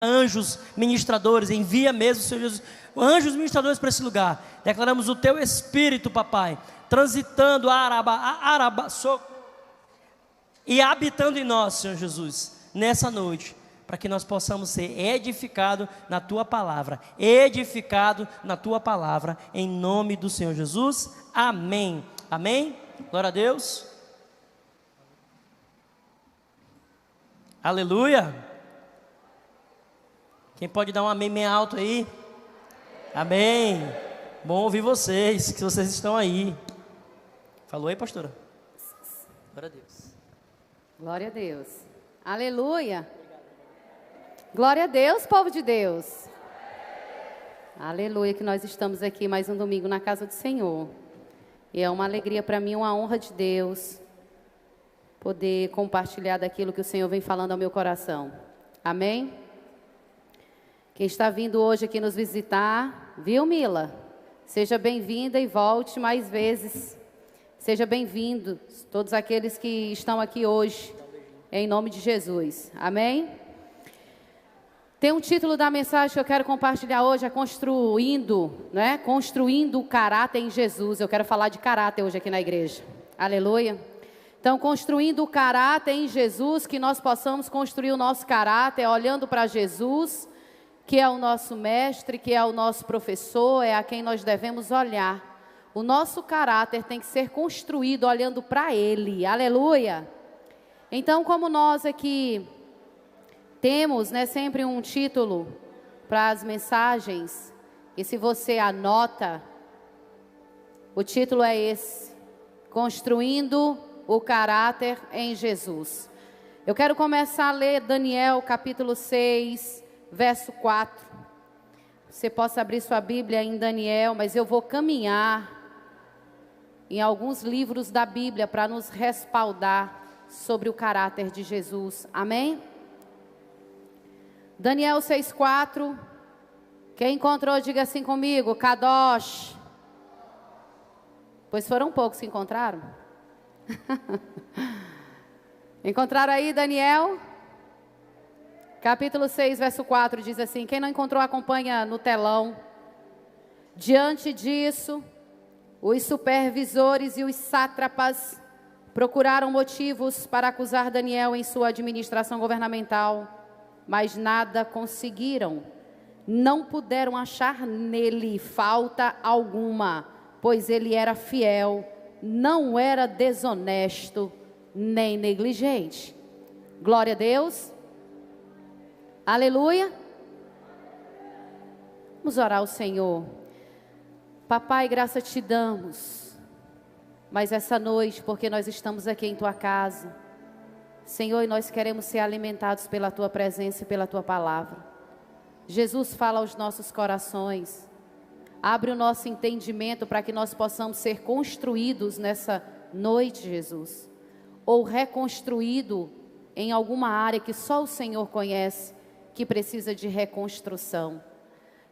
anjos ministradores, envia mesmo, Senhor Jesus, anjos ministradores para esse lugar. Declaramos o Teu Espírito, papai, transitando e habitando em nós, Senhor Jesus, nessa noite, para que nós possamos ser edificados na Tua palavra, em nome do Senhor Jesus, amém, amém, glória a Deus, aleluia. Quem pode dar um amém bem alto aí? Amém. Bom ouvir vocês, que vocês estão aí. Falou aí, pastora? Glória a Deus. Glória a Deus. Aleluia. Glória a Deus, povo de Deus. Aleluia, que nós estamos aqui mais um domingo na casa do Senhor. E é uma alegria para mim, uma honra de Deus, poder compartilhar daquilo que o Senhor vem falando ao meu coração. Amém? Quem está vindo hoje aqui nos visitar, viu, Mila? Seja bem-vinda e volte mais vezes. Seja bem-vindo, todos aqueles que estão aqui hoje, em nome de Jesus. Amém? Tem um título da mensagem que eu quero compartilhar hoje, é Construindo, né? Construindo o caráter em Jesus. Eu quero falar de caráter hoje aqui na igreja. Aleluia. Então, construindo o caráter em Jesus, que nós possamos construir o nosso caráter olhando para Jesus, que é o nosso mestre, que é o nosso professor, é a quem nós devemos olhar. O nosso caráter tem que ser construído olhando para Ele, aleluia. Então, como nós aqui temos, né, sempre um título para as mensagens, e se você anota, o título é esse, Construindo o caráter em Jesus. Eu quero começar a ler Daniel capítulo 6, verso 4, você possa abrir sua Bíblia em Daniel, mas eu vou caminhar em alguns livros da Bíblia para nos respaldar sobre o caráter de Jesus, amém? Daniel 6,4, quem encontrou, diga assim comigo, Kadosh, pois foram poucos que encontraram, encontraram aí Daniel? Capítulo 6, verso 4, diz assim, quem não encontrou, acompanha no telão. Diante disso, os supervisores e os sátrapas procuraram motivos para acusar Daniel em sua administração governamental, mas nada conseguiram. Não puderam achar nele falta alguma, pois ele era fiel, não era desonesto, nem negligente. Glória a Deus. Aleluia. Vamos orar ao Senhor. Papai, graça te damos. Mas essa noite, porque nós estamos aqui em tua casa, Senhor, e nós queremos ser alimentados pela tua presença e pela tua palavra. Jesus, fala aos nossos corações. Abre o nosso entendimento para que nós possamos ser construídos nessa noite, Jesus. Ou reconstruído em alguma área que só o Senhor conhece, que precisa de reconstrução.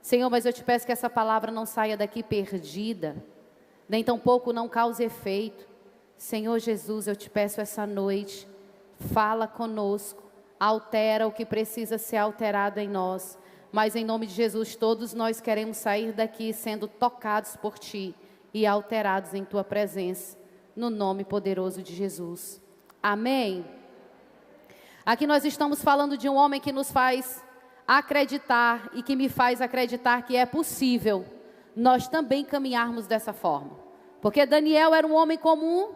Senhor, mas eu te peço que essa palavra não saia daqui perdida, nem tampouco não cause efeito. Senhor Jesus, eu te peço essa noite, fala conosco, altera o que precisa ser alterado em nós, mas em nome de Jesus, todos nós queremos sair daqui sendo tocados por Ti e alterados em Tua presença, no nome poderoso de Jesus. Amém? Aqui nós estamos falando de um homem que nos faz acreditar e que me faz acreditar que é possível nós também caminharmos dessa forma. Porque Daniel era um homem comum,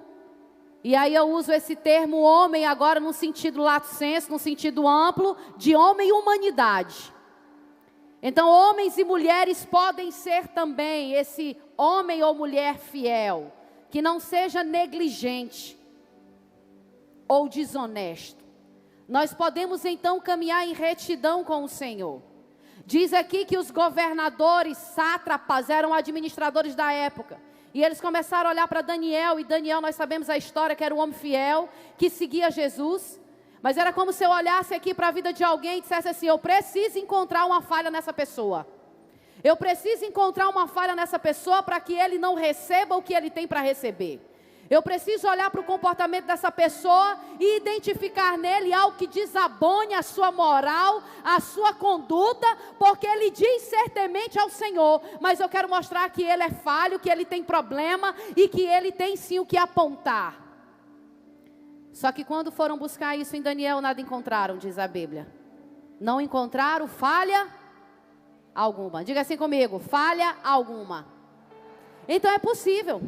e aí eu uso esse termo homem agora no sentido lato sensu, no sentido amplo, de homem e humanidade. Então homens e mulheres podem ser também esse homem ou mulher fiel, que não seja negligente ou desonesto. Nós podemos então caminhar em retidão com o Senhor. Diz aqui que os governadores, sátrapas, eram administradores da época. E eles começaram a olhar para Daniel, e Daniel, nós sabemos a história, que era um homem fiel, que seguia Jesus. Mas era como se eu olhasse aqui para a vida de alguém e dissesse assim, eu preciso encontrar uma falha nessa pessoa. Eu preciso encontrar uma falha nessa pessoa para que ele não receba o que ele tem para receber. Eu preciso olhar para o comportamento dessa pessoa e identificar nele algo que desabone a sua moral, a sua conduta, porque ele diz ser temente ao Senhor, mas eu quero mostrar que ele é falho, que ele tem problema e que ele tem sim o que apontar. Só que quando foram buscar isso em Daniel, nada encontraram, diz a Bíblia. Não encontraram falha alguma. Diga assim comigo, falha alguma. Então é possível.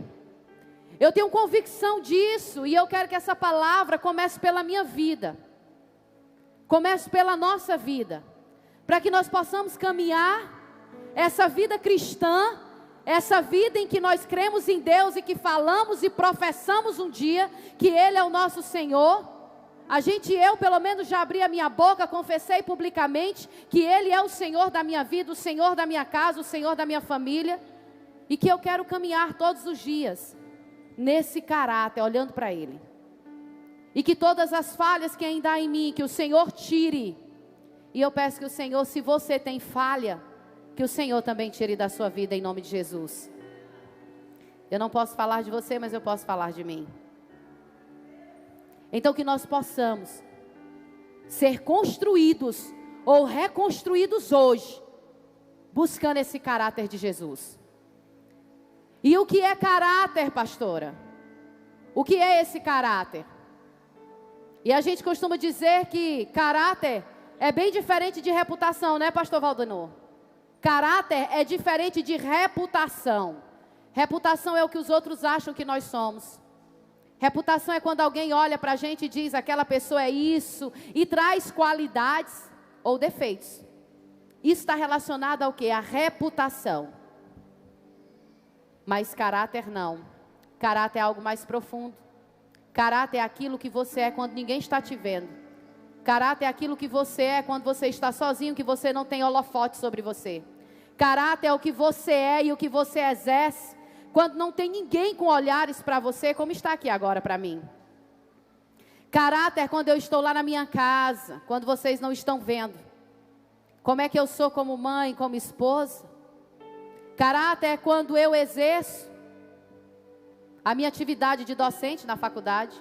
Eu tenho convicção disso e eu quero que essa palavra comece pela minha vida. Comece pela nossa vida. Para que nós possamos caminhar essa vida cristã, essa vida em que nós cremos em Deus e que falamos e professamos um dia que Ele é o nosso Senhor. Eu pelo menos já abri a minha boca, confessei publicamente que Ele é o Senhor da minha vida, o Senhor da minha casa, o Senhor da minha família. E que eu quero caminhar todos os dias nesse caráter, olhando para Ele. E que todas as falhas que ainda há em mim, que o Senhor tire. E eu peço que o Senhor, se você tem falha, que o Senhor também tire da sua vida em nome de Jesus. Eu não posso falar de você, mas eu posso falar de mim. Então que nós possamos ser construídos ou reconstruídos hoje, buscando esse caráter de Jesus. E o que é caráter, pastora? O que é esse caráter? E a gente costuma dizer que caráter é bem diferente de reputação, né, pastor Valdenor? Caráter é diferente de reputação. Reputação é o que os outros acham que nós somos. Reputação é quando alguém olha para a gente e diz, aquela pessoa é isso, e traz qualidades ou defeitos. Isso está relacionado ao quê? A reputação. Mas caráter não. Caráter é algo mais profundo. Caráter é aquilo que você é quando ninguém está te vendo. Caráter é aquilo que você é quando você está sozinho, que você não tem holofote sobre você. Caráter é o que você é e o que você exerce quando não tem ninguém com olhares para você, como está aqui agora para mim. Caráter é quando eu estou lá na minha casa, quando vocês não estão vendo. Como é que eu sou como mãe, como esposa. Caráter é quando eu exerço a minha atividade de docente na faculdade.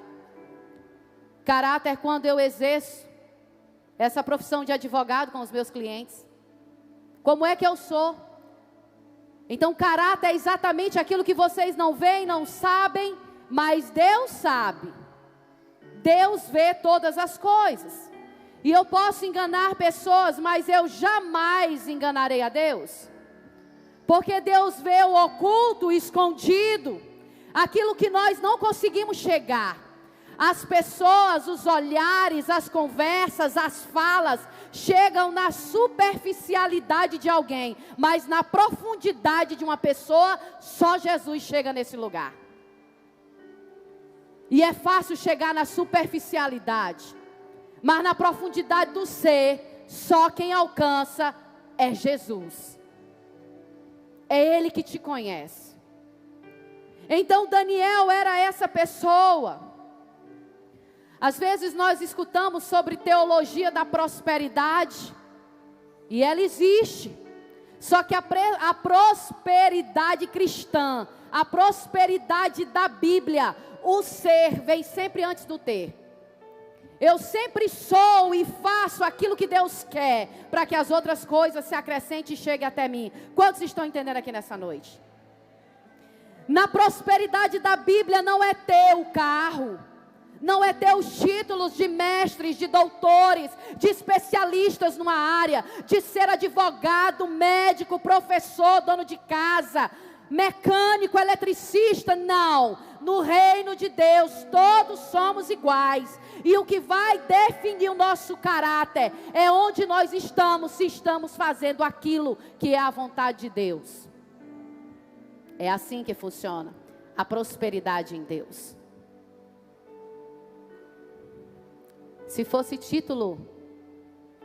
Caráter é quando eu exerço essa profissão de advogado com os meus clientes. Como é que eu sou? Então, caráter é exatamente aquilo que vocês não veem, não sabem, mas Deus sabe. Deus vê todas as coisas. E eu posso enganar pessoas, mas eu jamais enganarei a Deus. Porque Deus vê o oculto, o escondido, aquilo que nós não conseguimos chegar. As pessoas, os olhares, as conversas, as falas, chegam na superficialidade de alguém, mas na profundidade de uma pessoa, só Jesus chega nesse lugar. E é fácil chegar na superficialidade, mas na profundidade do ser, só quem alcança é Jesus. É Ele que te conhece. Então Daniel era essa pessoa. Às vezes nós escutamos sobre teologia da prosperidade, e ela existe. Só que a prosperidade cristã, a prosperidade da Bíblia, o ser vem sempre antes do ter. Eu sempre sou e faço aquilo que Deus quer, para que as outras coisas se acrescentem e cheguem até mim. Quantos estão entendendo aqui nessa noite? Na prosperidade da Bíblia não é ter o carro, não é ter os títulos de mestres, de doutores, de especialistas numa área, de ser advogado, médico, professor, dono de casa, mecânico, eletricista. Não, no reino de Deus todos somos iguais. E o que vai definir o nosso caráter é onde nós estamos, se estamos fazendo aquilo que é a vontade de Deus. É assim que funciona a prosperidade em Deus. Se fosse título,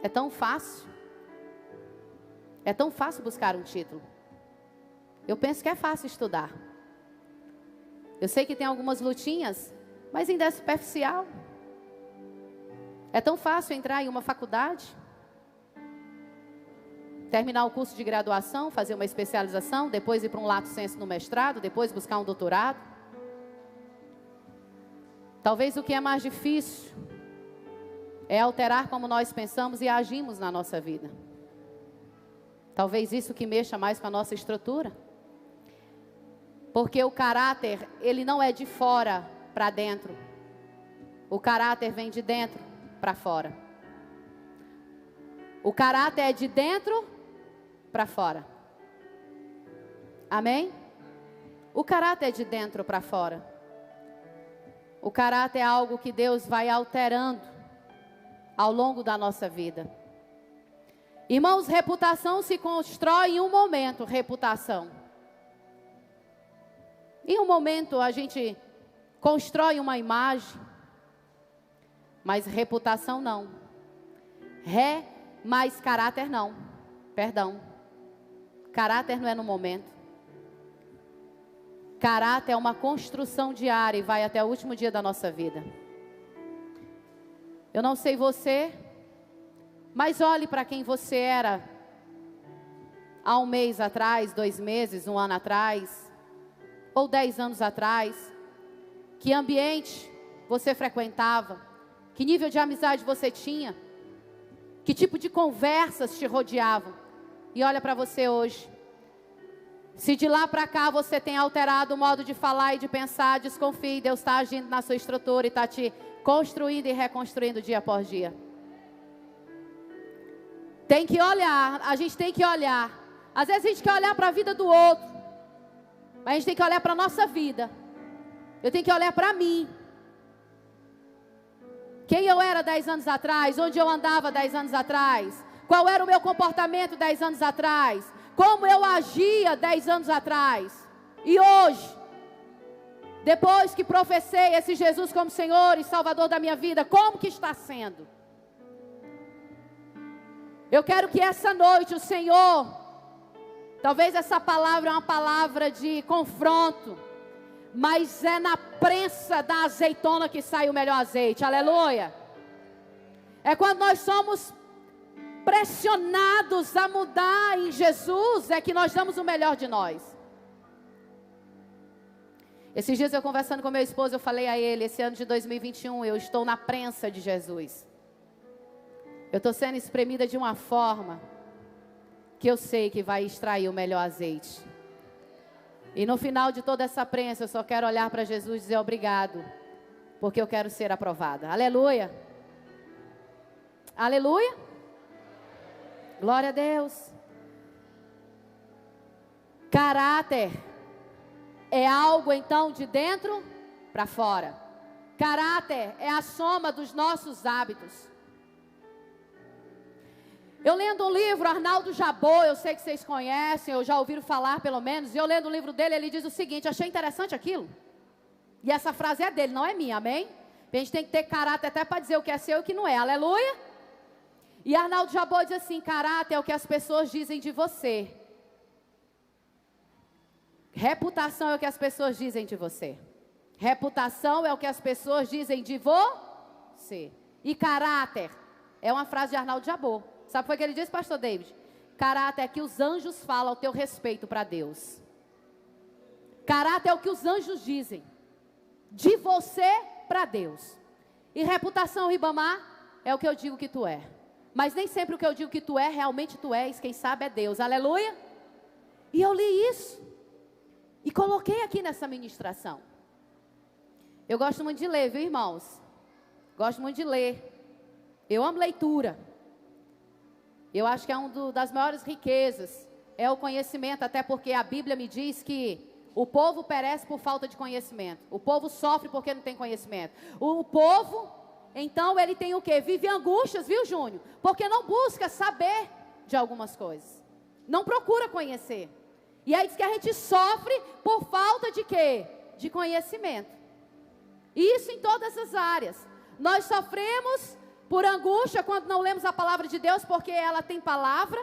é tão fácil. É tão fácil buscar um título. Eu penso que é fácil estudar. Eu sei que tem algumas lutinhas, mas ainda é superficial. É tão fácil entrar em uma faculdade, terminar o curso de graduação, fazer uma especialização, depois ir para um lato sensu no mestrado, depois buscar um doutorado. Talvez o que é mais difícil é alterar como nós pensamos e agimos na nossa vida. Talvez isso que mexa mais com a nossa estrutura. Porque o caráter, ele não é de fora para dentro. O caráter vem de dentro para fora. O caráter é de dentro para fora. Amém? O caráter é de dentro para fora. O caráter é algo que Deus vai alterando ao longo da nossa vida. Irmãos, reputação se constrói em um momento, reputação. Em um momento a gente constrói uma imagem, mas reputação não. Mais caráter não. Perdão. Caráter não é no momento. Caráter é uma construção diária e vai até o último dia da nossa vida. Eu não sei você, mas olhe para quem você era há um mês atrás, 2 meses, 1 ano atrás, ou 10 anos atrás. Que ambiente você frequentava? Que nível de amizade você tinha? Que tipo de conversas te rodeavam? E olha para você hoje. Se de lá para cá você tem alterado o modo de falar e de pensar, desconfie, Deus está agindo na sua estrutura e está te construindo e reconstruindo dia após dia. Tem que olhar, a gente tem que olhar. Às vezes a gente quer olhar para a vida do outro, mas a gente tem que olhar para a nossa vida. Eu tenho que olhar para mim. Quem eu era 10 anos atrás, onde eu andava 10 anos atrás, qual era o meu comportamento 10 anos atrás, como eu agia 10 anos atrás. E hoje, depois que professei esse Jesus como Senhor e Salvador da minha vida, como que está sendo? Eu quero que essa noite o Senhor, talvez essa palavra é uma palavra de confronto, mas é na prensa da azeitona que sai o melhor azeite, aleluia. É quando nós somos pressionados a mudar em Jesus, é que nós damos o melhor de nós. Esses dias eu conversando com meu esposo, eu falei a ele, esse ano de 2021, eu estou na prensa de Jesus. Eu estou sendo espremida de uma forma que eu sei que vai extrair o melhor azeite. E no final de toda essa prensa, eu só quero olhar para Jesus e dizer obrigado, porque eu quero ser aprovada. Aleluia. Aleluia. Glória a Deus. Caráter é algo então de dentro para fora. Caráter é a soma dos nossos hábitos. Eu lendo um livro, Arnaldo Jabbour, eu sei que vocês conhecem, ou já ouviram falar pelo menos, e eu lendo o livro dele, ele diz o seguinte, achei interessante aquilo. E essa frase é dele, não é minha, amém? A gente tem que ter caráter até para dizer o que é seu e o que não é, aleluia? E Arnaldo Jabbour diz assim, caráter é o que as pessoas dizem de você. Reputação é o que as pessoas dizem de você. Reputação é o que as pessoas dizem de você. E caráter é uma frase de Arnaldo Jabbour. Sabe o que ele diz, pastor David? Caráter é que os anjos falam ao teu respeito para Deus. Caráter é o que os anjos dizem de você para Deus. E reputação, Ribamar, é o que eu digo que tu é. Mas nem sempre o que eu digo que tu é, realmente tu és. Quem sabe é Deus, aleluia. E eu li isso e coloquei aqui nessa ministração. Eu gosto muito de ler, viu, irmãos? Gosto muito de ler. Eu amo leitura. Eu acho que é uma das maiores riquezas, é o conhecimento, até porque a Bíblia me diz que o povo perece por falta de conhecimento. O povo sofre porque não tem conhecimento. O povo, então, ele tem o quê? Vive angústias, viu, Júnior? Porque não busca saber de algumas coisas. Não procura conhecer. E aí diz que a gente sofre por falta de quê? De conhecimento. Isso em todas as áreas. Nós sofremos por angústia quando não lemos a palavra de Deus, porque ela tem palavra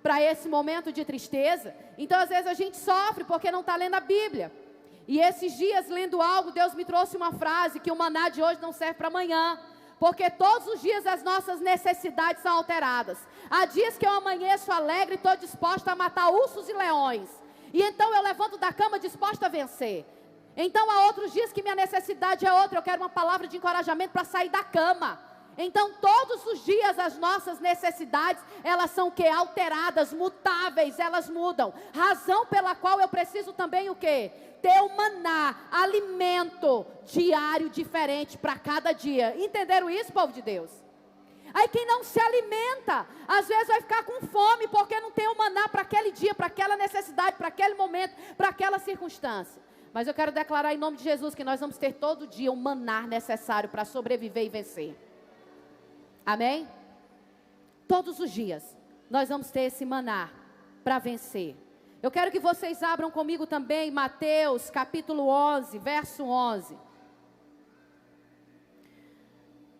para esse momento de tristeza. Então às vezes a gente sofre porque não está lendo a Bíblia. E esses dias lendo algo, Deus me trouxe uma frase, que o maná de hoje não serve para amanhã, porque todos os dias as nossas necessidades são alteradas. Há dias que eu amanheço alegre e estou disposta a matar ursos e leões, e então eu levanto da cama disposta a vencer. Então há outros dias que minha necessidade é outra. Eu quero uma palavra de encorajamento para sair da cama. Então todos os dias as nossas necessidades, elas são o quê? Alteradas, mutáveis, elas mudam. Razão pela qual eu preciso também o quê? Ter o maná, alimento diário diferente para cada dia. Entenderam isso, povo de Deus? Aí quem não se alimenta, às vezes vai ficar com fome, porque não tem o maná para aquele dia, para aquela necessidade, para aquele momento, para aquela circunstância. Mas eu quero declarar em nome de Jesus que nós vamos ter todo dia o maná necessário para sobreviver e vencer. Amém? Todos os dias nós vamos ter esse maná para vencer. Eu quero que vocês abram comigo também Mateus capítulo 11, verso 11.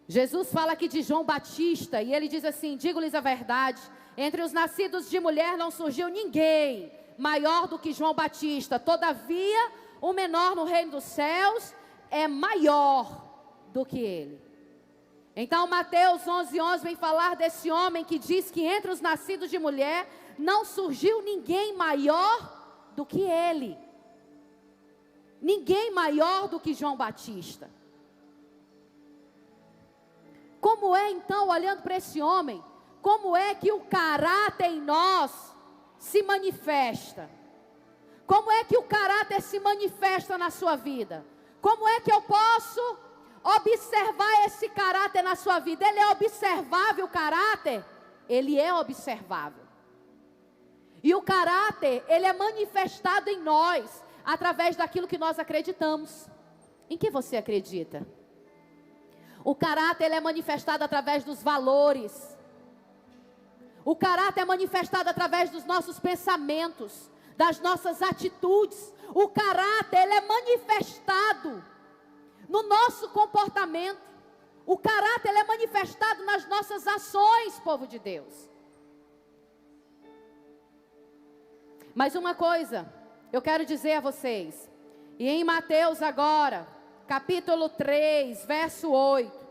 Jesus fala aqui de João Batista e ele diz assim: digo-lhes a verdade, entre os nascidos de mulher não surgiu ninguém maior do que João Batista. Todavia, o menor no reino dos céus é maior do que ele. Então Mateus 11:11 vem falar desse homem que diz que entre os nascidos de mulher não surgiu ninguém maior do que ele. Ninguém maior do que João Batista. Como é então, olhando para esse homem, como é que o caráter em nós se manifesta? Como é que o caráter se manifesta na sua vida? Como é que eu posso observar esse caráter na sua vida? Ele é observável, o caráter? Ele é observável. E o caráter, ele é manifestado em nós, através daquilo que nós acreditamos. Em que você acredita? O caráter, ele é manifestado através dos valores. O caráter é manifestado através dos nossos pensamentos, das nossas atitudes. O caráter, ele é manifestado no nosso comportamento. O caráter, ele é manifestado nas nossas ações, povo de Deus. Mas uma coisa, eu quero dizer a vocês, e em Mateus agora, capítulo 3, verso 8.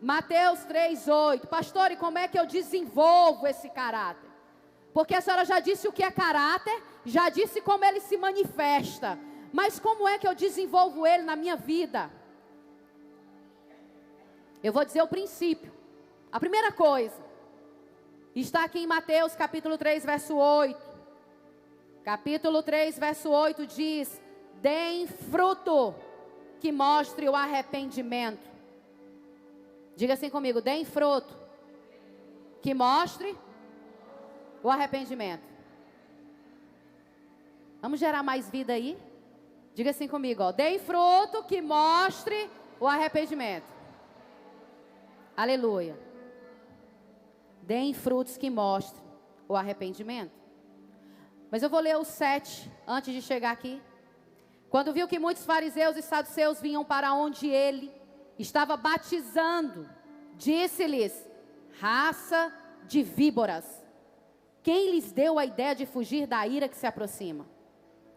Mateus 3:8. Pastor, e como é que eu desenvolvo esse caráter? Porque a senhora já disse o que é caráter, já disse como ele se manifesta. Mas como é que eu desenvolvo ele na minha vida? Eu vou dizer o princípio. A primeira coisa, está aqui em Mateus capítulo 3, verso 8. Capítulo 3, verso 8 diz: deem fruto que mostre o arrependimento. Diga assim comigo: deem fruto que mostre o arrependimento. Vamos gerar mais vida aí? Diga assim comigo, ó: deem fruto que mostre o arrependimento. Aleluia. Deem frutos que mostrem o arrependimento. Mas eu vou ler o 7 antes de chegar aqui. Quando viu que muitos fariseus e saduceus vinham para onde ele estava batizando, disse-lhes: raça de víboras, quem lhes deu a ideia de fugir da ira que se aproxima?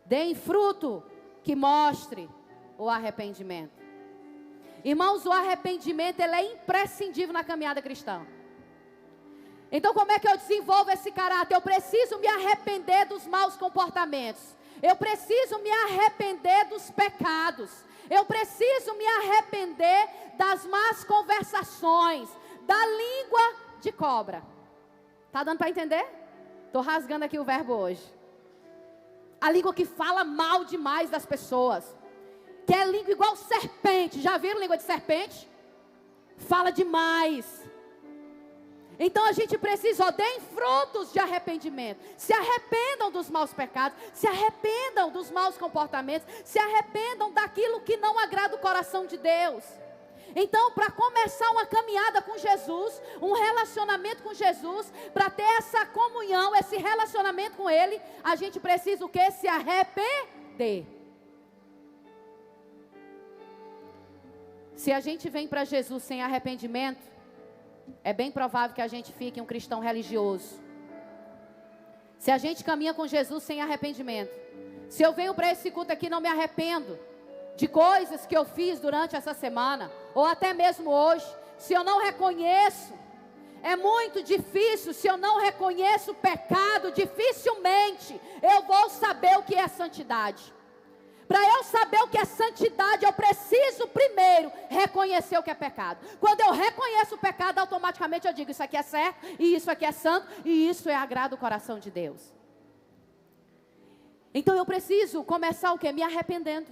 Deem fruto que mostre o arrependimento. Irmãos, o arrependimento, ele é imprescindível na caminhada cristã. Então como é que eu desenvolvo esse caráter? Eu preciso me arrepender dos maus comportamentos. Eu preciso me arrepender dos pecados. Eu preciso me arrepender das más conversações, da língua de cobra. Tá dando para entender? Estou rasgando aqui o verbo hoje. A língua que fala mal demais das pessoas. Que é língua igual serpente. Já viram língua de serpente? Fala demais. Então a gente precisa, deem frutos de arrependimento. Se arrependam dos maus pecados. Se arrependam dos maus comportamentos. Se arrependam daquilo que não agrada o coração de Deus. Então, para começar uma caminhada com Jesus, um relacionamento com Jesus, para ter essa comunhão, esse relacionamento com Ele, a gente precisa o quê? Se arrepender. Se a gente vem para Jesus sem arrependimento, é bem provável que a gente fique um cristão religioso. Se a gente caminha com Jesus sem arrependimento, se eu venho para esse culto aqui e não me arrependo de coisas que eu fiz durante essa semana, ou até mesmo hoje, se eu não reconheço, é muito difícil. Se eu não reconheço o pecado, dificilmente eu vou saber o que é santidade. Para eu saber o que é santidade, eu preciso primeiro reconhecer o que é pecado. Quando eu reconheço o pecado, automaticamente eu digo, isso aqui é certo, e isso aqui é santo, e isso é agrado o coração de Deus. Então eu preciso começar o quê? Me arrependendo.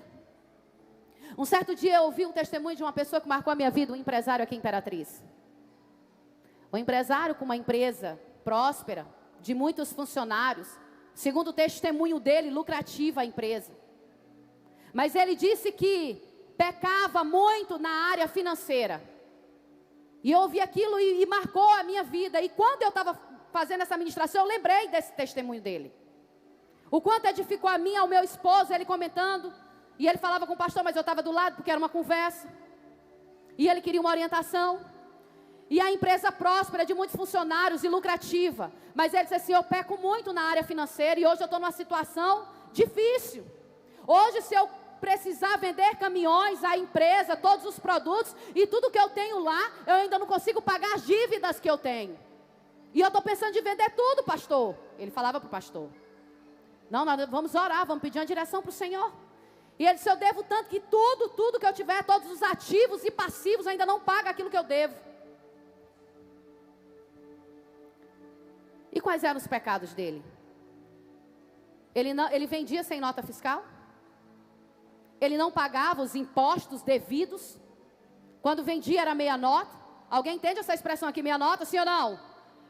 Um certo dia eu ouvi um testemunho de uma pessoa que marcou a minha vida, um empresário aqui em Imperatriz. Um empresário com uma empresa próspera, de muitos funcionários. Segundo o testemunho dele, lucrativa a empresa. Mas ele disse que pecava muito na área financeira. E eu ouvi aquilo e marcou a minha vida. E quando eu estava fazendo essa ministração, eu lembrei desse testemunho dele. O quanto edificou a mim, ao meu esposo, ele comentando. E ele falava com o pastor, mas eu estava do lado porque era uma conversa. E ele queria uma orientação. E a empresa próspera, de muitos funcionários e lucrativa. Mas ele disse assim, eu peco muito na área financeira e hoje eu estou numa situação difícil. Hoje, se eu precisar vender caminhões, a empresa, todos os produtos e tudo que eu tenho lá, eu ainda não consigo pagar as dívidas que eu tenho. E eu estou pensando em vender tudo, pastor. Ele falava para o pastor. Não, nós vamos orar, vamos pedir uma direção para o Senhor. E ele disse, eu devo tanto que tudo que eu tiver, todos os ativos e passivos, ainda não paga aquilo que eu devo. E quais eram os pecados dele? Ele vendia sem nota fiscal? Ele não pagava os impostos devidos? Quando vendia era meia nota? Alguém entende essa expressão aqui, meia nota, sim ou não?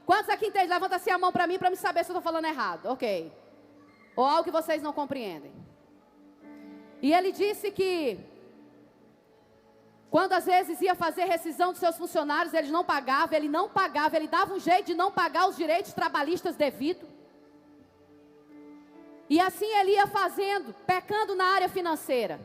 Quantos aqui entendem? Levanta assim a mão para mim, para me saber se eu estou falando errado. Ok. Ou algo que vocês não compreendem. E ele disse que quando às vezes ia fazer rescisão dos seus funcionários, ele não pagava, ele dava um jeito de não pagar os direitos trabalhistas devidos. E assim ele ia fazendo, pecando na área financeira.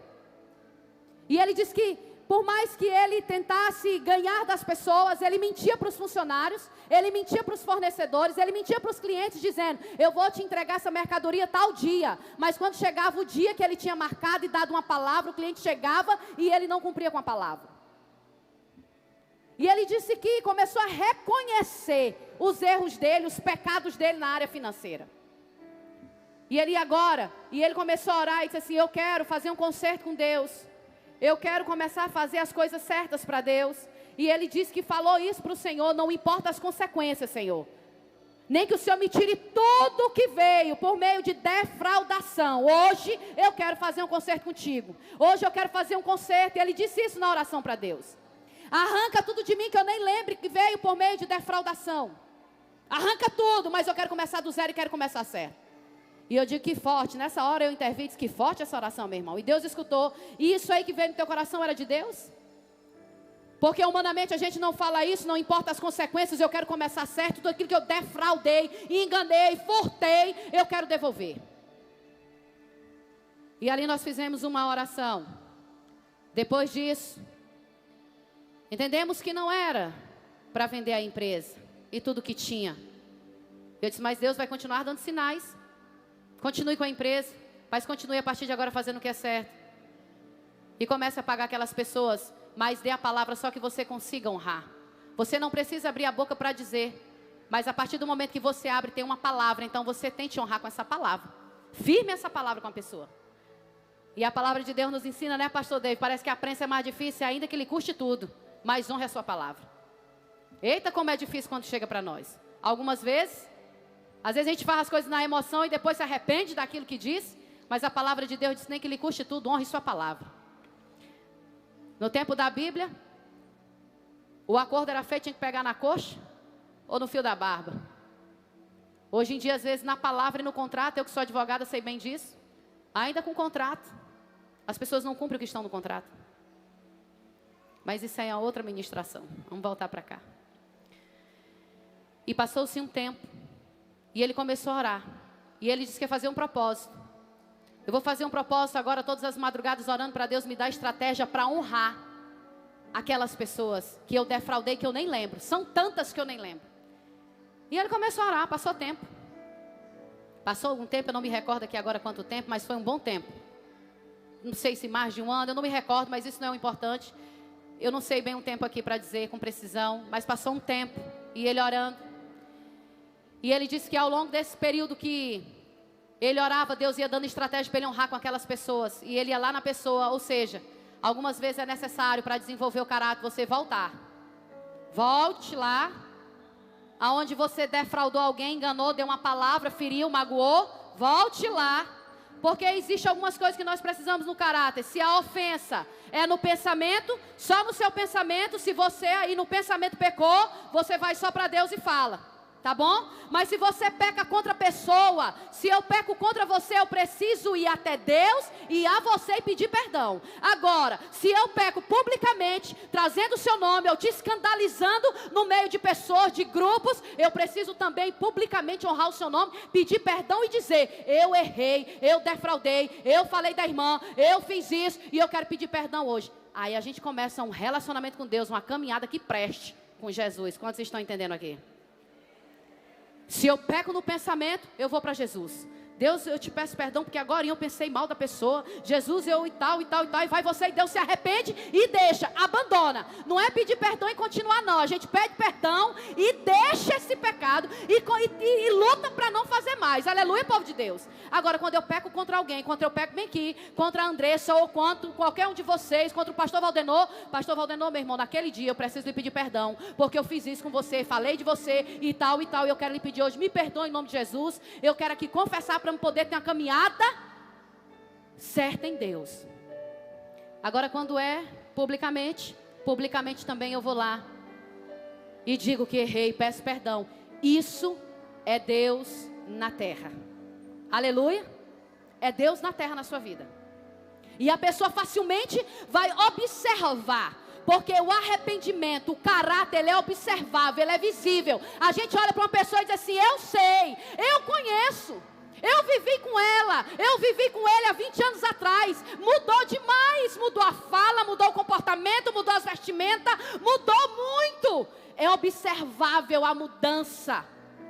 E ele disse que por mais que ele tentasse ganhar das pessoas, ele mentia para os funcionários, ele mentia para os fornecedores, ele mentia para os clientes dizendo, eu vou te entregar essa mercadoria tal dia. Mas quando chegava o dia que ele tinha marcado e dado uma palavra, o cliente chegava e ele não cumpria com a palavra. E ele disse que começou a reconhecer os erros dele, os pecados dele na área financeira. E ele começou a orar e disse assim, eu quero fazer um concerto com Deus. Eu quero começar a fazer as coisas certas para Deus. E ele disse que falou isso para o Senhor, não importa as consequências, Senhor. Nem que o Senhor me tire tudo que veio por meio de defraudação. Hoje eu quero fazer um concerto contigo. Hoje eu quero fazer um concerto. E ele disse isso na oração para Deus. Arranca tudo de mim que eu nem lembre que veio por meio de defraudação. Arranca tudo, mas eu quero começar do zero e quero começar certo. E eu digo que forte, nessa hora eu intervi e disse que forte essa oração, meu irmão. E Deus escutou. E isso aí que veio no teu coração era de Deus? Porque humanamente a gente não fala isso, não importa as consequências, eu quero começar certo. Tudo aquilo que eu defraudei, enganei, furtei, eu quero devolver. E ali nós fizemos uma oração. Depois disso, entendemos que não era para vender a empresa e tudo que tinha. Eu disse, mas Deus vai continuar dando sinais. Continue com a empresa, mas continue a partir de agora fazendo o que é certo. E comece a pagar aquelas pessoas, mas dê a palavra só que você consiga honrar. Você não precisa abrir a boca para dizer, mas a partir do momento que você abre, tem uma palavra, então você tente honrar com essa palavra. Firme essa palavra com a pessoa. E a palavra de Deus nos ensina, né, pastor David? Parece que a prensa é mais difícil, ainda que lhe custe tudo, mas honre a sua palavra. Eita, como é difícil quando chega para nós. Algumas vezes, às vezes a gente faz as coisas na emoção e depois se arrepende daquilo que diz, mas a palavra de Deus diz nem que lhe custe tudo, honre sua palavra. No tempo da Bíblia, o acordo era feito, tinha que pegar na coxa ou no fio da barba. Hoje em dia, às vezes, na palavra e no contrato, eu que sou advogada sei bem disso, ainda com contrato, as pessoas não cumprem o que estão no contrato. Mas isso aí é outra ministração, vamos voltar para cá. E passou-se um tempo, e ele começou a orar. E ele disse que ia fazer um propósito. Eu vou fazer um propósito agora, todas as madrugadas, orando para Deus me dar estratégia para honrar aquelas pessoas que eu defraudei, que eu nem lembro. São tantas que eu nem lembro. E ele começou a orar, passou tempo. Passou algum tempo, eu não me recordo aqui agora quanto tempo, mas foi um bom tempo. Não sei se mais de um ano, eu não me recordo, mas isso não é o importante. Eu não sei bem um tempo aqui para dizer com precisão, mas passou um tempo. E ele orando. E ele disse que ao longo desse período que Ele orava, Deus ia dando estratégia para ele honrar com aquelas pessoas. E ele ia lá na pessoa, ou seja, algumas vezes é necessário para desenvolver o caráter você voltar. Volte lá, aonde você defraudou alguém, enganou, deu uma palavra, feriu, magoou. Volte lá, porque existem algumas coisas que nós precisamos no caráter. Se a ofensa é no pensamento, só no seu pensamento. Se você aí no pensamento pecou, você vai só para Deus e fala. Tá bom? Mas se você peca contra a pessoa, se eu peco contra você, eu preciso ir até Deus e a você e pedir perdão. Agora, se eu peco publicamente, trazendo o seu nome, eu te escandalizando no meio de pessoas, de grupos, eu preciso também publicamente honrar o seu nome, pedir perdão e dizer: eu errei, eu defraudei, eu falei da irmã, eu fiz isso e eu quero pedir perdão hoje. Aí a gente começa um relacionamento com Deus, uma caminhada que preste com Jesus. Quantos estão entendendo aqui? Se eu peco no pensamento, eu vou para Jesus. Deus, eu te peço perdão porque agora eu pensei mal da pessoa. Jesus, eu e tal. E vai você e Deus se arrepende e deixa, abandona. Não é pedir perdão e continuar não. A gente pede perdão e deixa esse pecado e luta para não fazer mais. Aleluia, povo de Deus. Agora, quando eu peco contra alguém, contra eu peco bem aqui, contra a Andressa ou contra qualquer um de vocês, contra o pastor Valdenor, meu irmão, naquele dia eu preciso lhe pedir perdão, porque eu fiz isso com você, falei de você e tal, e eu quero lhe pedir hoje, me perdoe em nome de Jesus. Eu quero aqui confessar para poder ter uma caminhada certa em Deus. Agora, quando é publicamente também eu vou lá e digo que errei, peço perdão. Isso é Deus na terra. Aleluia. É Deus na terra na sua vida. E a pessoa facilmente vai observar, porque o arrependimento, o caráter, ele é observável, ele é visível. A gente olha para uma pessoa e diz assim: eu sei, eu conheço, eu vivi com ela, eu vivi com ele há 20 anos atrás. Mudou demais, mudou a fala, mudou o comportamento, mudou as vestimentas, mudou muito. É observável a mudança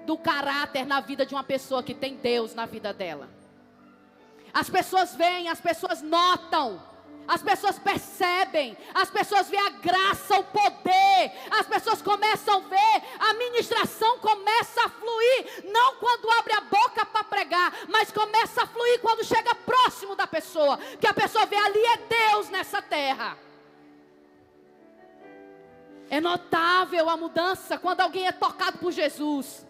do caráter na vida de uma pessoa que tem Deus na vida dela. As pessoas veem, as pessoas notam, as pessoas percebem, as pessoas veem a graça, o poder, as pessoas começam a ver, a ministração começa a fluir, não quando abre a boca para pregar, mas começa a fluir quando chega próximo da pessoa, que a pessoa vê ali é Deus nessa terra. É notável a mudança quando alguém é tocado por Jesus.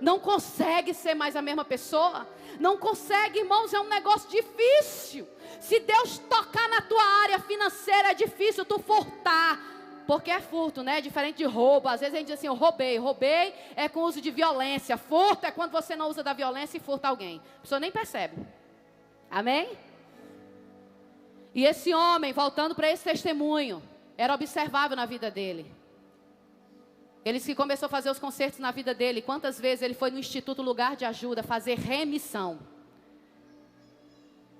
Não consegue ser mais a mesma pessoa. Não consegue, irmãos, é um negócio difícil. Se Deus tocar na tua área financeira, é difícil tu furtar. Porque é furto, né? É diferente de roubo. Às vezes a gente diz assim: eu roubei. Roubei é com uso de violência. Furto é quando você não usa da violência e furta alguém. A pessoa nem percebe. Amém? E esse homem, voltando para esse testemunho, era observável na vida dele. Ele se começou a fazer os concertos na vida dele. Quantas vezes ele foi no Instituto Lugar de Ajuda fazer remissão?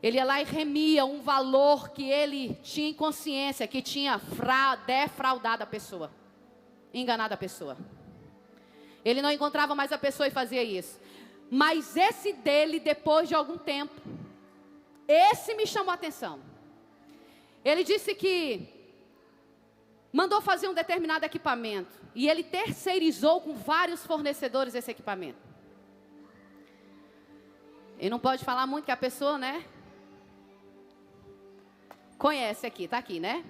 Ele ia lá e remia um valor que ele tinha em consciência, que tinha defraudado a pessoa, enganado a pessoa. Ele não encontrava mais a pessoa e fazia isso. Mas esse dele, depois de algum tempo, esse me chamou a atenção. Ele disse que mandou fazer um determinado equipamento e ele terceirizou com vários fornecedores esse equipamento. E não pode falar muito que a pessoa, né, conhece aqui, tá aqui, né?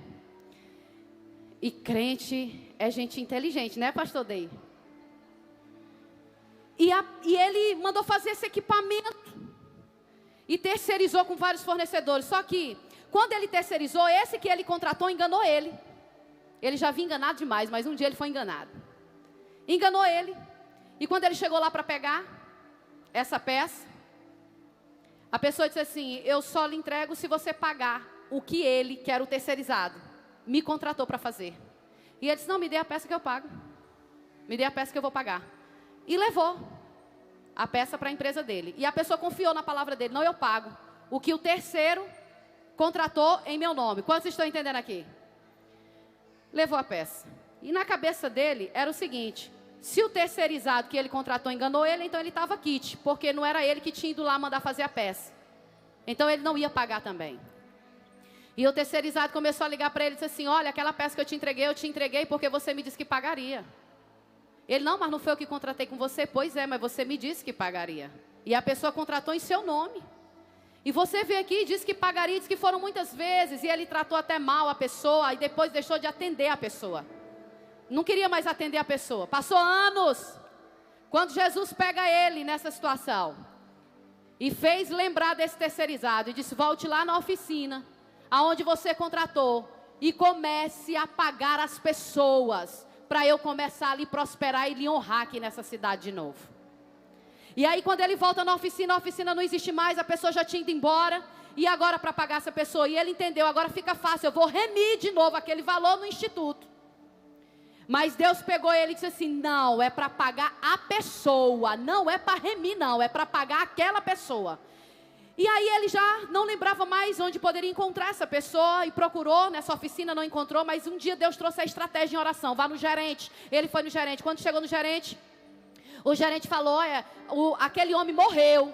E crente é gente inteligente, né, pastor Dei? E ele mandou fazer esse equipamento e terceirizou com vários fornecedores. Só que quando ele terceirizou, esse que ele contratou enganou ele. Ele já havia enganado demais, mas um dia ele foi enganado. Enganou ele. E quando ele chegou lá para pegar essa peça, a pessoa disse assim: eu só lhe entrego se você pagar o que ele, que era o terceirizado, me contratou para fazer. E ele disse: não, me dê a peça que eu pago. Me dê a peça que eu vou pagar. E levou a peça para a empresa dele. E a pessoa confiou na palavra dele: não, eu pago o que o terceiro contratou em meu nome. Quantos estão entendendo aqui? Levou a peça. E na cabeça dele era o seguinte: se o terceirizado que ele contratou enganou ele, então ele estava quite, porque não era ele que tinha ido lá mandar fazer a peça. Então ele não ia pagar também. E o terceirizado começou a ligar para ele e disse assim: olha, aquela peça que eu te entreguei porque você me disse que pagaria. Ele: não, mas não foi eu que contratei com você. Pois é, mas você me disse que pagaria. E a pessoa contratou em seu nome. E você vê aqui, diz que pagaria, diz que foram muitas vezes. E ele tratou até mal a pessoa. E depois deixou de atender a pessoa. Não queria mais atender a pessoa. Passou anos. Quando Jesus pega ele nessa situação. E fez lembrar desse terceirizado. E disse, volte lá na oficina. Aonde você contratou. E comece a pagar as pessoas. Para eu começar a lhe prosperar e lhe honrar aqui nessa cidade de novo. E aí quando ele volta na oficina, a oficina não existe mais, a pessoa já tinha ido embora. E agora para pagar essa pessoa? E ele entendeu, agora fica fácil, eu vou remir de novo aquele valor no instituto. Mas Deus pegou ele e disse assim, não, é para pagar a pessoa, não é para remir não, é para pagar aquela pessoa. E aí ele já não lembrava mais onde poderia encontrar essa pessoa e procurou, nessa oficina não encontrou, mas um dia Deus trouxe a estratégia em oração, vá no gerente. Ele foi no gerente, quando chegou no gerente, o gerente falou, aquele homem morreu,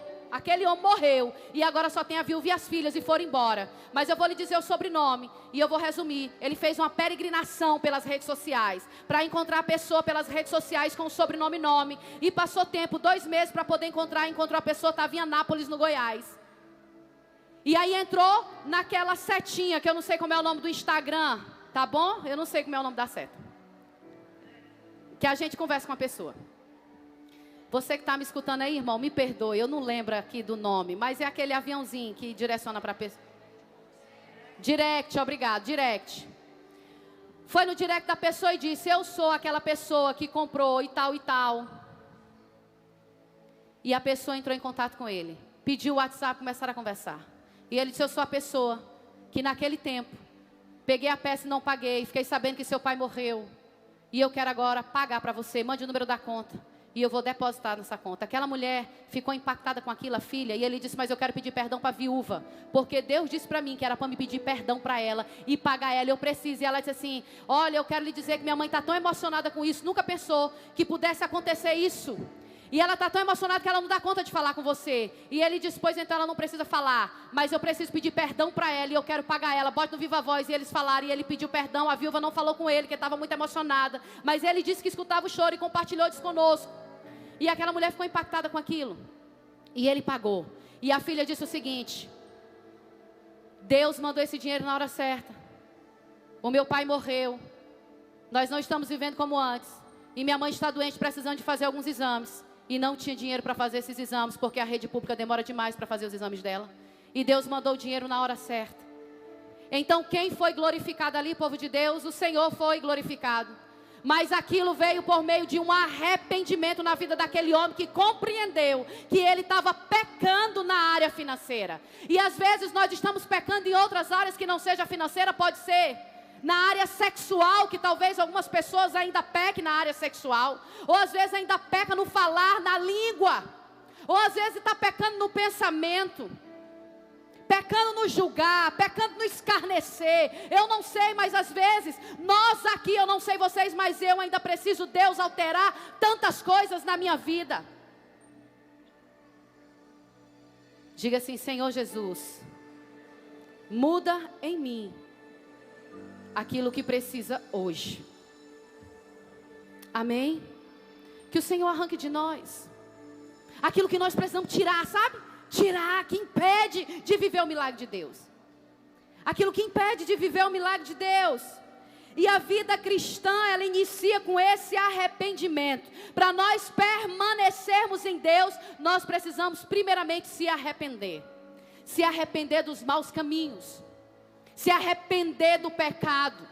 e agora só tem a viúva e as filhas e foram embora. Mas eu vou lhe dizer o sobrenome e eu vou resumir. Ele fez uma peregrinação pelas redes sociais, para encontrar a pessoa pelas redes sociais com o sobrenome e nome. E passou tempo, 2 meses para poder encontrou a pessoa, estava em Anápolis, no Goiás. E aí entrou naquela setinha, que eu não sei como é o nome do Instagram, tá bom? Eu não sei como é o nome da seta. Que a gente conversa com a pessoa. Você que está me escutando aí, irmão, me perdoe, eu não lembro aqui do nome, mas é aquele aviãozinho que direciona para a pessoa. Direct, obrigado, direct. Foi no direct da pessoa e disse, eu sou aquela pessoa que comprou e tal e tal. E a pessoa entrou em contato com ele, pediu o WhatsApp, começaram a conversar. E ele disse, eu sou a pessoa que naquele tempo, peguei a peça e não paguei, fiquei sabendo que seu pai morreu. E eu quero agora pagar para você, mande o número da conta. E eu vou depositar nessa conta. Aquela mulher ficou impactada com aquilo, a filha. E ele disse, mas eu quero pedir perdão para a viúva. Porque Deus disse para mim que era para me pedir perdão para ela. E pagar ela, eu preciso. E ela disse assim, olha, eu quero lhe dizer que minha mãe está tão emocionada com isso. Nunca pensou que pudesse acontecer isso. E ela está tão emocionada que ela não dá conta de falar com você. E ele disse, pois então ela não precisa falar. Mas eu preciso pedir perdão para ela e eu quero pagar ela. Bote no Viva Voz. E eles falaram e ele pediu perdão. A viúva não falou com ele, que estava muito emocionada. Mas ele disse que escutava o choro e compartilhou isso conosco. E aquela mulher ficou impactada com aquilo. E ele pagou. E a filha disse o seguinte, Deus mandou esse dinheiro na hora certa. O meu pai morreu. Nós não estamos vivendo como antes. E minha mãe está doente, precisando de fazer alguns exames. E não tinha dinheiro para fazer esses exames, porque a rede pública demora demais para fazer os exames dela. E Deus mandou o dinheiro na hora certa. Então quem foi glorificado ali, povo de Deus? O Senhor foi glorificado. Mas aquilo veio por meio de um arrependimento na vida daquele homem que compreendeu que ele estava pecando na área financeira. E às vezes nós estamos pecando em outras áreas que não seja financeira, pode ser na área sexual, que talvez algumas pessoas ainda pequem na área sexual. Ou às vezes ainda peca no falar, na língua. Ou às vezes está pecando no pensamento. Pecando no julgar, pecando no escarnecer. Eu não sei, mas às vezes nós aqui, eu não sei vocês, mas eu ainda preciso Deus alterar tantas coisas na minha vida. Diga assim, Senhor Jesus, muda em mim aquilo que precisa hoje. Amém? Que o Senhor arranque de nós aquilo que nós precisamos tirar, sabe? Tirar, que impede de viver o milagre de Deus. Aquilo que impede de viver o milagre de Deus. E a vida cristã, ela inicia com esse arrependimento. Para nós permanecermos em Deus, nós precisamos primeiramente se arrepender. Se arrepender dos maus caminhos. Se arrepender do pecado.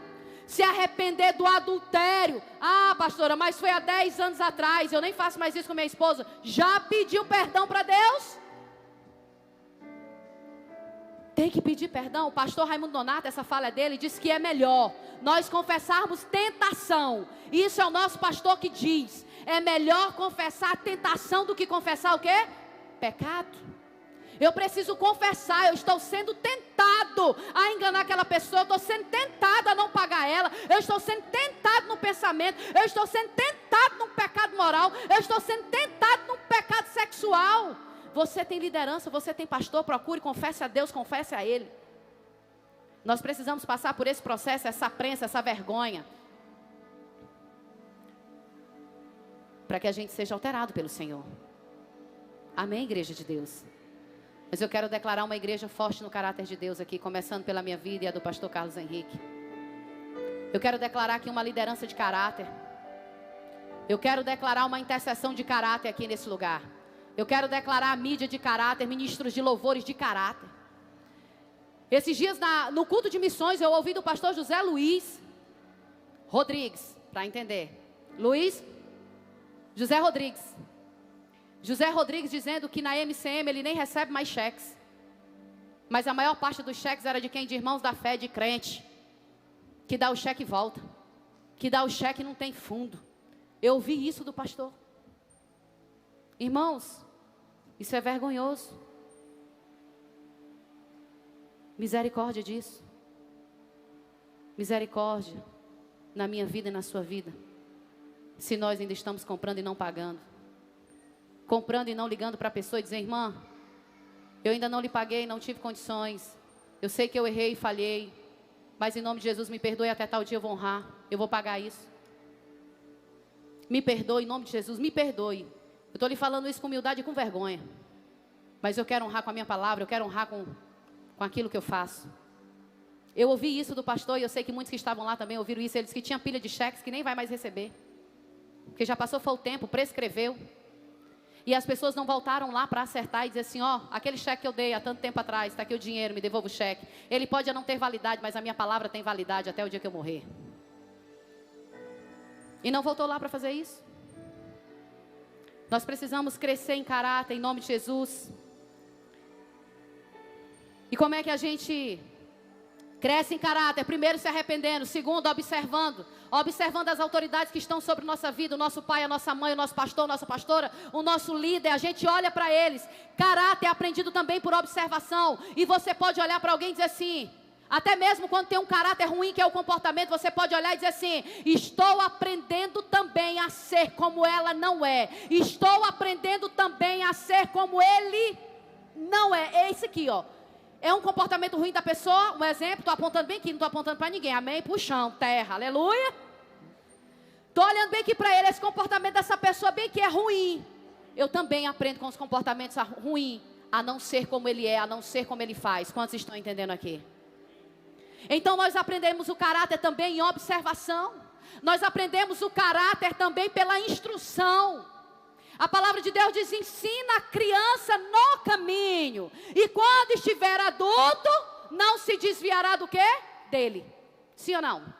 Se arrepender do adultério. Ah, pastora, mas foi há 10 anos atrás, eu nem faço mais isso com minha esposa. Já pediu perdão para Deus? Tem que pedir perdão. O pastor Raimundo Donato, essa fala dele, diz que é melhor nós confessarmos tentação. Isso é o nosso pastor que diz. É melhor confessar tentação do que confessar o quê? Pecado. Eu preciso confessar, eu estou sendo tentado a enganar aquela pessoa, eu estou sendo tentado a não pagar ela, eu estou sendo tentado no pensamento, eu estou sendo tentado num pecado moral, eu estou sendo tentado num pecado sexual. Você tem liderança, você tem pastor, procure, confesse a Deus, confesse a Ele. Nós precisamos passar por esse processo, essa prensa, essa vergonha, para que a gente seja alterado pelo Senhor. Amém, igreja de Deus? Mas eu quero declarar uma igreja forte no caráter de Deus aqui, começando pela minha vida e a do pastor Carlos Henrique. Eu quero declarar aqui uma liderança de caráter. Eu quero declarar uma intercessão de caráter aqui nesse lugar. Eu quero declarar a mídia de caráter, ministros de louvores de caráter. Esses dias no culto de missões eu ouvi do pastor José Luiz Rodrigues, para entender. José Rodrigues. José Rodrigues dizendo que na MCM ele nem recebe mais cheques. Mas a maior parte dos cheques era de quem? De irmãos da fé, de crente. Que dá o cheque e volta. Que dá o cheque e não tem fundo. Eu ouvi isso do pastor. Irmãos, isso é vergonhoso. Misericórdia disso. Misericórdia na minha vida e na sua vida. Se nós ainda estamos comprando e não pagando. Comprando e não ligando para a pessoa e dizer: irmã, eu ainda não lhe paguei, não tive condições. Eu sei que eu errei e falhei. Mas em nome de Jesus me perdoe, até tal dia eu vou honrar. Eu vou pagar isso. Me perdoe, em nome de Jesus, me perdoe. Eu estou lhe falando isso com humildade e com vergonha. Mas eu quero honrar com a minha palavra, eu quero honrar com aquilo que eu faço. Eu ouvi isso do pastor e eu sei que muitos que estavam lá também ouviram isso. Ele disse que tinha pilha de cheques que nem vai mais receber. Porque já passou, foi o tempo, prescreveu. E as pessoas não voltaram lá para acertar e dizer assim: ó, aquele cheque que eu dei há tanto tempo atrás, está aqui o dinheiro, me devolva o cheque. Ele pode não ter validade, mas a minha palavra tem validade até o dia que eu morrer. E não voltou lá para fazer isso. Nós precisamos crescer em caráter, em nome de Jesus. E como é que a gente cresce em caráter? Primeiro, se arrependendo. Segundo, observando as autoridades que estão sobre nossa vida. O nosso pai, a nossa mãe, o nosso pastor, a nossa pastora, o nosso líder. A gente olha para eles. Caráter é aprendido também por observação. E você pode olhar para alguém e dizer assim, até mesmo quando tem um caráter ruim, que é o comportamento, você pode olhar e dizer assim: estou aprendendo também a ser como ela não é. Estou aprendendo também a ser como ele não é. É isso aqui, ó. É um comportamento ruim da pessoa, um exemplo, estou apontando bem aqui, não estou apontando para ninguém, amém? Puxão, terra, aleluia. Estou olhando bem aqui para ele, esse comportamento dessa pessoa bem que é ruim. Eu também aprendo com os comportamentos ruins, a não ser como ele é, a não ser como ele faz. Quantos estão entendendo aqui? Então nós aprendemos o caráter também em observação. Nós aprendemos o caráter também pela instrução. A palavra de Deus diz: ensina a criança no caminho, e quando estiver adulto, não se desviará do quê? Dele. Sim ou não?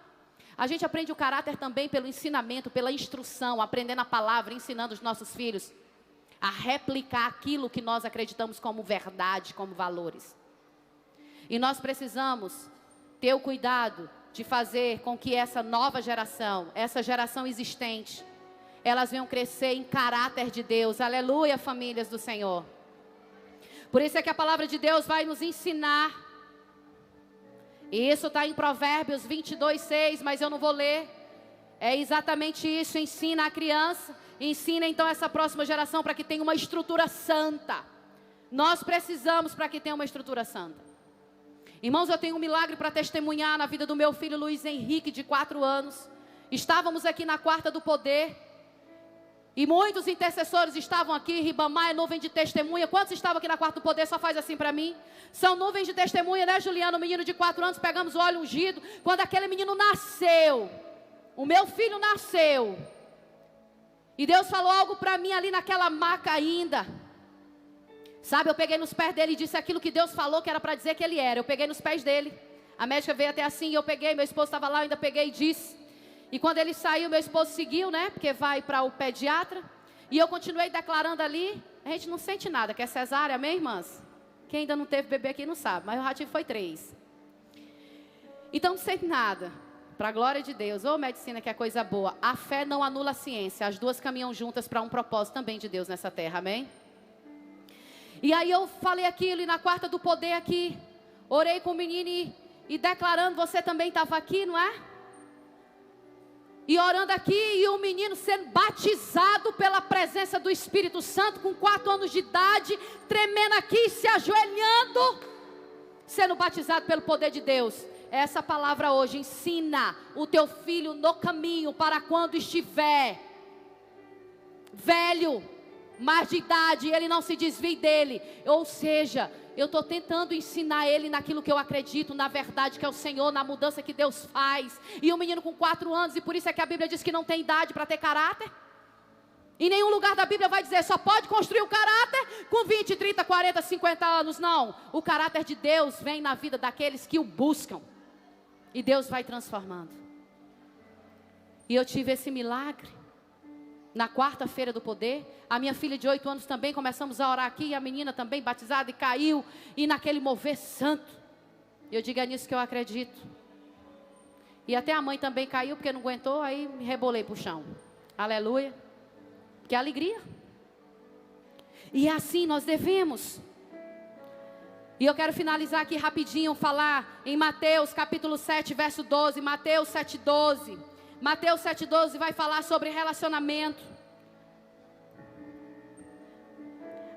A gente aprende o caráter também pelo ensinamento, pela instrução, aprendendo a palavra, ensinando os nossos filhos a replicar aquilo que nós acreditamos como verdade, como valores. E nós precisamos ter o cuidado de fazer com que essa nova geração, essa geração existente, elas venham crescer em caráter de Deus. Aleluia, famílias do Senhor. Por isso é que a palavra de Deus vai nos ensinar. E isso está em Provérbios 22:6, mas eu não vou ler. É exatamente isso. Ensina a criança, ensina então essa próxima geração para que tenha uma estrutura santa. Nós precisamos para que tenha uma estrutura santa. Irmãos, eu tenho um milagre para testemunhar na vida do meu filho Luiz Henrique, de 4 anos. Estávamos aqui na Quarta do Poder. E muitos intercessores estavam aqui. Ribamar é nuvem de testemunha. Quantos estavam aqui na Quarta do Poder? Só faz assim para mim. São nuvens de testemunha, né, Juliano? O menino de 4 anos, pegamos o óleo ungido. Quando aquele menino nasceu, o meu filho nasceu, e Deus falou algo para mim ali naquela maca ainda. Sabe, eu peguei nos pés dele e disse aquilo que Deus falou que era para dizer que ele era. Eu peguei nos pés dele. A médica veio até assim e eu peguei. Meu esposo estava lá, eu ainda peguei e disse. E quando ele saiu, meu esposo seguiu, né? Porque vai para o pediatra. E eu continuei declarando ali. A gente não sente nada, que é cesárea, amém, irmãs? Quem ainda não teve bebê aqui não sabe, mas o rativo foi 3. Então não sente nada. Para a glória de Deus. Ô, medicina, que é coisa boa. A fé não anula a ciência. As duas caminham juntas para um propósito também de Deus nessa terra, amém? E aí eu falei aquilo, e na Quarta do Poder aqui, orei com o menino e declarando: você também estava aqui, não é? E orando aqui, e o menino sendo batizado pela presença do Espírito Santo, com 4 anos de idade, tremendo aqui, se ajoelhando, sendo batizado pelo poder de Deus. Essa palavra hoje: ensina o teu filho no caminho, para quando estiver velho, mais de idade, ele não se desvie dele. Ou seja, eu estou tentando ensinar ele naquilo que eu acredito, na verdade que é o Senhor, na mudança que Deus faz. E um menino com 4 anos, e por isso é que a Bíblia diz que não tem idade para ter caráter. Em nenhum lugar da Bíblia vai dizer, só pode construir o caráter com 20, 30, 40, 50 anos. Não, o caráter de Deus vem na vida daqueles que o buscam. E Deus vai transformando. E eu tive esse milagre na quarta-feira do poder. A minha filha de 8 anos também, começamos a orar aqui. E a menina também batizada e caiu. E naquele mover santo. Eu digo, é nisso que eu acredito. E até a mãe também caiu, porque não aguentou. Aí me rebolei para o chão. Aleluia. Que alegria. E assim nós devemos. E eu quero finalizar aqui rapidinho, falar em Mateus capítulo 7, verso 12. Mateus 7, 12. Mateus 7, 12 vai falar sobre relacionamento.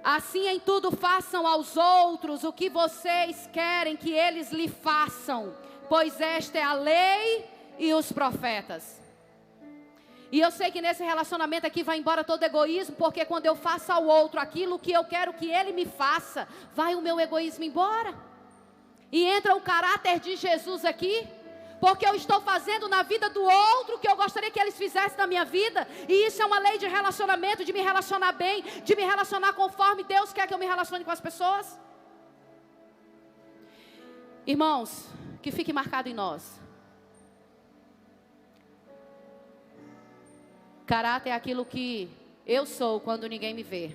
Assim em tudo façam aos outros o que vocês querem que eles lhe façam, pois esta é a lei e os profetas. E eu sei que nesse relacionamento aqui vai embora todo egoísmo, porque quando eu faço ao outro aquilo que eu quero que ele me faça, vai o meu egoísmo embora. E entra o caráter de Jesus aqui, porque eu estou fazendo na vida do outro o que eu gostaria que eles fizessem na minha vida. E isso é uma lei de relacionamento, de me relacionar bem, de me relacionar conforme Deus quer que eu me relacione com as pessoas. Irmãos, que fique marcado em nós. Caráter é aquilo que eu sou quando ninguém me vê.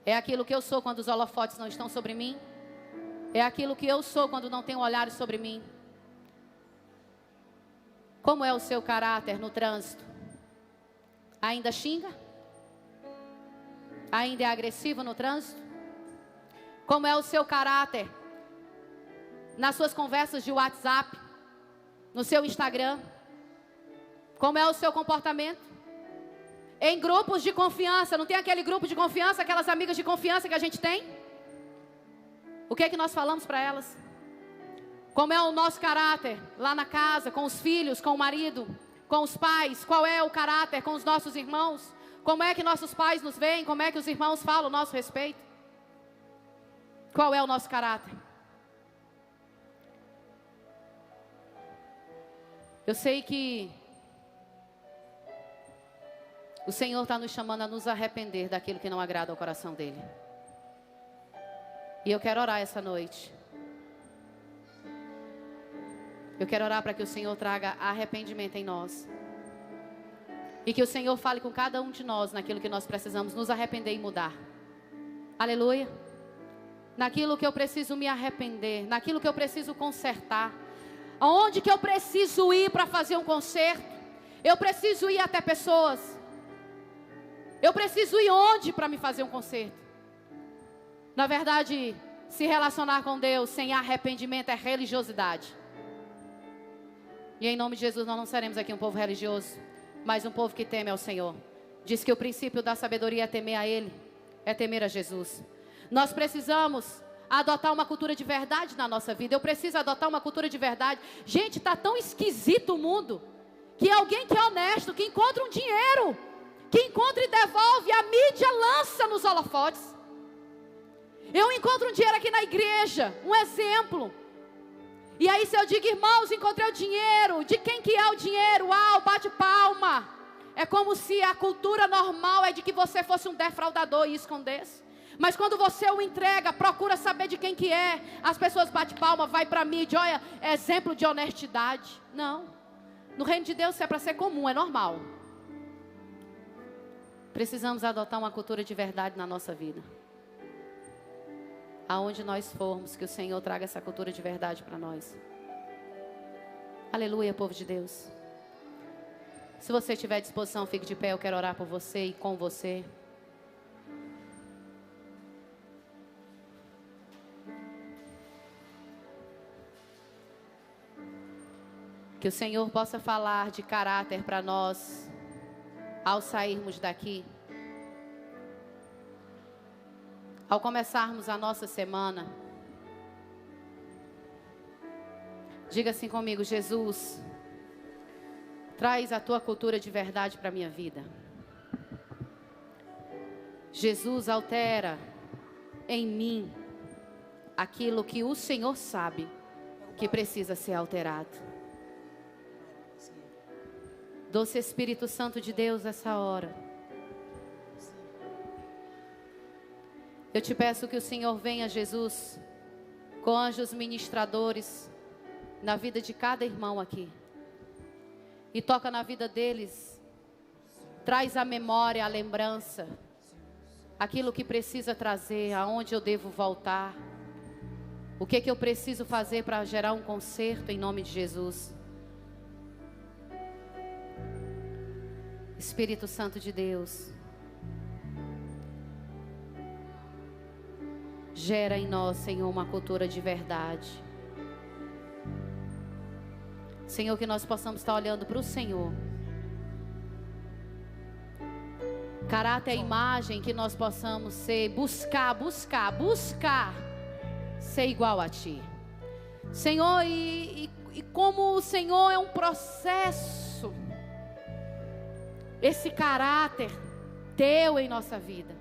É aquilo que eu sou quando os holofotes não estão sobre mim. É aquilo que eu sou quando não tem olhares sobre mim. Como é o seu caráter no trânsito? Ainda xinga? Ainda é agressivo no trânsito? Como é o seu caráter nas suas conversas de WhatsApp? No seu Instagram? Como é o seu comportamento? Em grupos de confiança, não tem aquele grupo de confiança, aquelas amigas de confiança que a gente tem? O que é que nós falamos para elas? Como é o nosso caráter lá na casa, com os filhos, com o marido, com os pais? Qual é o caráter com os nossos irmãos? Como é que nossos pais nos veem? Como é que os irmãos falam o nosso respeito? Qual é o nosso caráter? Eu sei que o Senhor está nos chamando a nos arrepender daquilo que não agrada ao coração dEle. E eu quero orar essa noite. Eu quero orar para que o Senhor traga arrependimento em nós. E que o Senhor fale com cada um de nós naquilo que nós precisamos nos arrepender e mudar. Aleluia. Naquilo que eu preciso me arrepender, naquilo que eu preciso consertar. Aonde que eu preciso ir para fazer um conserto? Eu preciso ir até pessoas. Eu preciso ir onde para me fazer um conserto? Na verdade, se relacionar com Deus sem arrependimento é religiosidade. E em nome de Jesus nós não seremos aqui um povo religioso, mas um povo que teme ao Senhor. Diz que o princípio da sabedoria é temer a Ele, é temer a Jesus. Nós precisamos adotar uma cultura de verdade na nossa vida. Eu preciso adotar uma cultura de verdade. Gente, está tão esquisito o mundo, que alguém que é honesto, que encontra um dinheiro, que encontra e devolve, a mídia lança nos holofotes. Eu encontro um dinheiro aqui na igreja, um exemplo. E aí se eu digo, irmãos, encontrei o dinheiro, de quem que é o dinheiro? Uau, bate palma. É como se a cultura normal é de que você fosse um defraudador e escondesse. Mas quando você o entrega, procura saber de quem que é. As pessoas batem palma, vai para a mídia, olha, exemplo de honestidade. Não, no reino de Deus isso é para ser comum, é normal. Precisamos adotar uma cultura de verdade na nossa vida. Aonde nós formos, que o Senhor traga essa cultura de verdade para nós. Aleluia, povo de Deus. Se você tiver disposição, fique de pé, eu quero orar por você e com você. Que o Senhor possa falar de caráter para nós ao sairmos daqui. Ao começarmos a nossa semana. Diga assim comigo: Jesus, traz a tua cultura de verdade para a minha vida. Jesus, altera em mim aquilo que o Senhor sabe que precisa ser alterado. Doce Espírito Santo de Deus, essa hora, eu te peço que o Senhor venha, Jesus, com anjos ministradores na vida de cada irmão aqui, e toca na vida deles, traz a memória, a lembrança, aquilo que precisa trazer, aonde eu devo voltar, o que eu preciso fazer para gerar um conserto em nome de Jesus. Espírito Santo de Deus, gera em nós, Senhor, uma cultura de verdade. Senhor, que nós possamos estar olhando para o Senhor. Caráter é imagem, que nós possamos ser, buscar ser igual a Ti. Senhor, e como o Senhor é um processo, esse caráter Teu em nossa vida.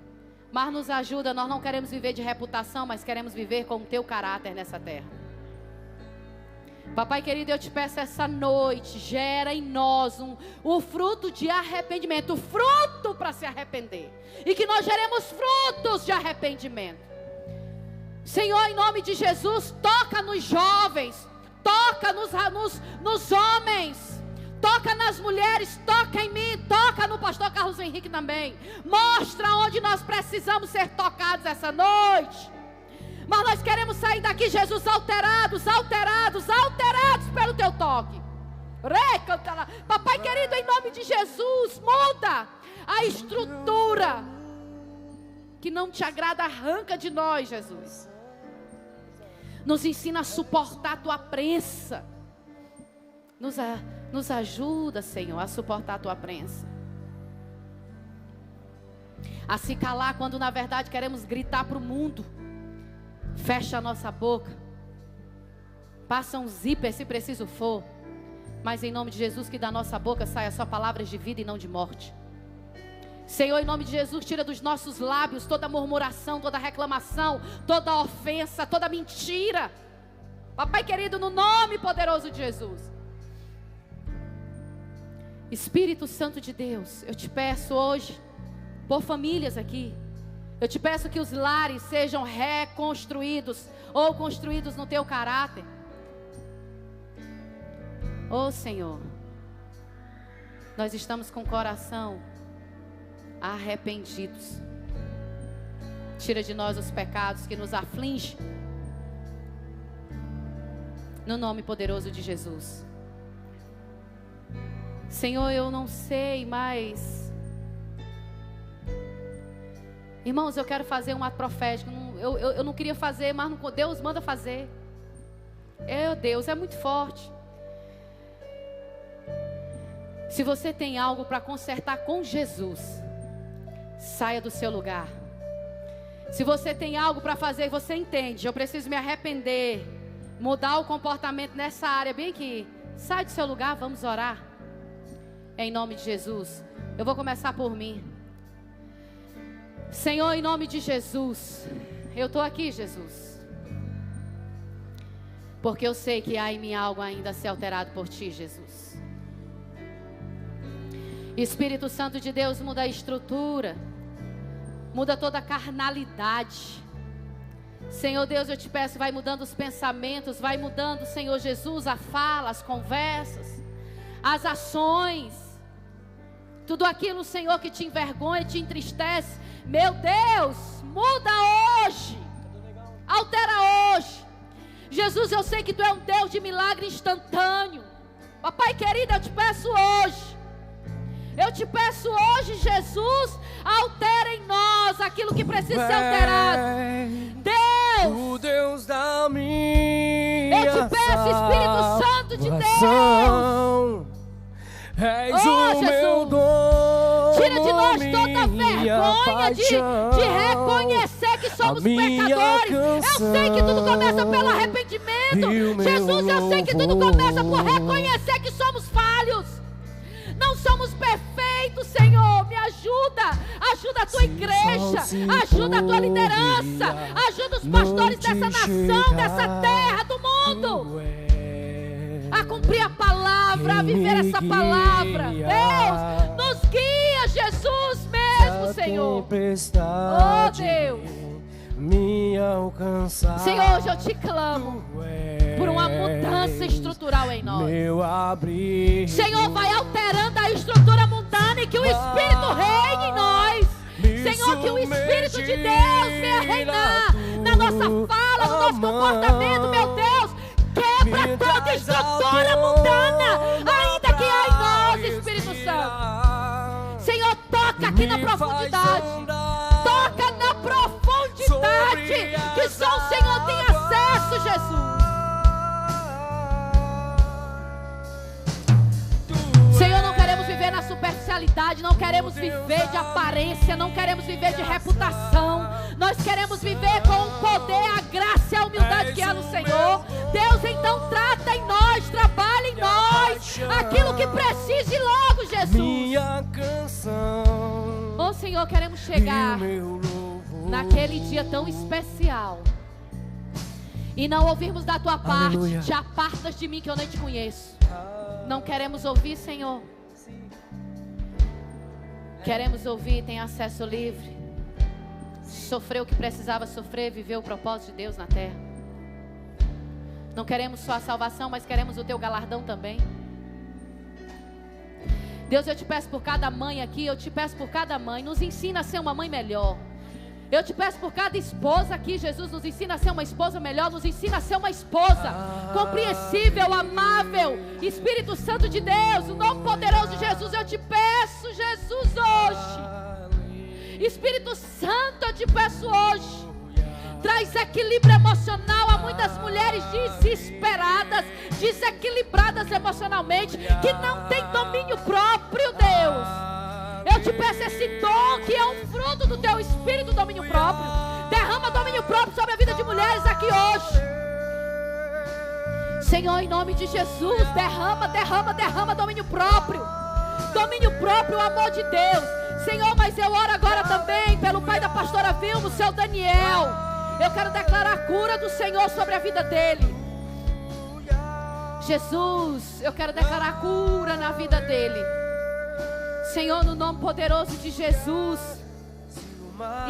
Mas nos ajuda, nós não queremos viver de reputação, mas queremos viver com o Teu caráter nessa terra. Papai querido, eu te peço essa noite, gera em nós o fruto de arrependimento, o fruto para se arrepender. E que nós geremos frutos de arrependimento. Senhor, em nome de Jesus, toca nos jovens, toca nos homens, toca nas mulheres, toca em mim, toca no pastor Carlos Henrique também. Mostra onde nós precisamos ser tocados essa noite. Mas nós queremos sair daqui, Jesus, alterados pelo Teu toque. Papai querido, em nome de Jesus, muda a estrutura que não Te agrada, arranca de nós, Jesus. Nos ensina a suportar a Tua prensa. Nos ajuda, Senhor, a suportar a Tua prensa. A se calar quando na verdade queremos gritar para o mundo. Fecha a nossa boca. Passa um zíper se preciso for. Mas em nome de Jesus, que da nossa boca saia só palavras de vida e não de morte. Senhor, em nome de Jesus, tira dos nossos lábios toda murmuração, toda reclamação, toda ofensa, toda mentira. Papai querido, no nome poderoso de Jesus. Espírito Santo de Deus, eu te peço hoje, por famílias aqui, eu te peço que os lares sejam reconstruídos ou construídos no Teu caráter. Oh Senhor, nós estamos com o coração arrependidos. Tira de nós os pecados que nos afligem, no nome poderoso de Jesus. Senhor, eu não sei, mas irmãos, eu quero fazer um ato profético. Eu não queria fazer, mas Deus manda fazer. Deus é muito forte. Se você tem algo para consertar com Jesus, saia do seu lugar. Se você tem algo para fazer, você entende, eu preciso me arrepender, mudar o comportamento nessa área bem aqui, sai do seu lugar, vamos orar. Em nome de Jesus. Eu vou começar por mim. Senhor, em nome de Jesus, eu estou aqui, Jesus, porque eu sei que há em mim algo ainda a ser alterado por Ti, Jesus. Espírito Santo de Deus, muda a estrutura, muda toda a carnalidade. Senhor Deus, eu te peço, vai mudando os pensamentos, vai mudando, Senhor Jesus, a fala, as conversas, as ações, tudo aquilo, Senhor, que te envergonha, te entristece. Meu Deus, muda hoje, altera hoje. Jesus, eu sei que Tu é um Deus de milagre instantâneo. Papai querido, eu te peço hoje, Jesus, altera em nós aquilo que precisa ser alterado. Deus, o Deus da minha eu te peço, Espírito Santo de Deus, és o meu dom, tira de nós toda vergonha de reconhecer que somos pecadores. Eu sei que tudo começa pelo arrependimento. Jesus, eu sei que tudo começa por reconhecer que somos falhos. Não somos perfeitos, Senhor. Me ajuda. Ajuda a tua igreja. Ajuda a tua liderança. Ajuda os pastores dessa nação, dessa terra, do mundo. A cumprir a palavra, a viver essa palavra. Deus, nos guia, Jesus mesmo, Senhor. Oh, Deus. Me alcançar. Senhor, hoje eu te clamo por uma mudança estrutural em nós. Senhor, vai alterando a estrutura mundana e que o Espírito reine em nós. Senhor, que o Espírito de Deus venha reinar na nossa fala, no nosso comportamento, meu Deus. Quebra toda estrutura mundana, ainda que há em nós, Espírito Santo. Senhor, toca aqui na profundidade. Toca na profundidade, que só o Senhor tem acesso, Jesus. Senhor, não queremos viver na superficialidade, não queremos viver de aparência, não queremos viver de reputação. Nós queremos viver com o poder, a graça e a humildade que há no Senhor. Deus, então trata em nós, trabalha em nós, aquilo que precise logo, Jesus. Minha canção. Oh, Senhor, queremos chegar naquele dia tão especial e não ouvirmos da tua parte: Aleluia. te apartas de mim que eu nem te conheço. Não queremos ouvir, Senhor. Queremos ouvir, tem acesso livre. Sofreu o que precisava sofrer, viveu o propósito de Deus na terra. Não queremos só a salvação, mas queremos o teu galardão também. Deus, eu te peço por cada mãe aqui, eu te peço por cada mãe, nos ensina a ser uma mãe melhor. Eu te peço por cada esposa aqui, Jesus, nos ensina a ser uma esposa melhor, nos ensina a ser uma esposa compreensível, amável. Espírito Santo de Deus, o nome poderoso de Jesus, eu te peço, Jesus, hoje. Espírito Santo, eu te peço hoje. Traz equilíbrio emocional a muitas mulheres desesperadas, desequilibradas emocionalmente, que não têm domínio próprio, Deus. Eu te peço esse dom que é um fruto do teu Espírito, domínio próprio. Derrama domínio próprio sobre a vida de mulheres aqui hoje. Senhor, em nome de Jesus, derrama domínio próprio. Domínio próprio, o amor de Deus. Senhor, mas eu oro agora também pelo pai da pastora Vilma, o seu Daniel. Eu quero declarar a cura do Senhor sobre a vida dele. Jesus, eu quero declarar a cura na vida dele. Senhor, no nome poderoso de Jesus.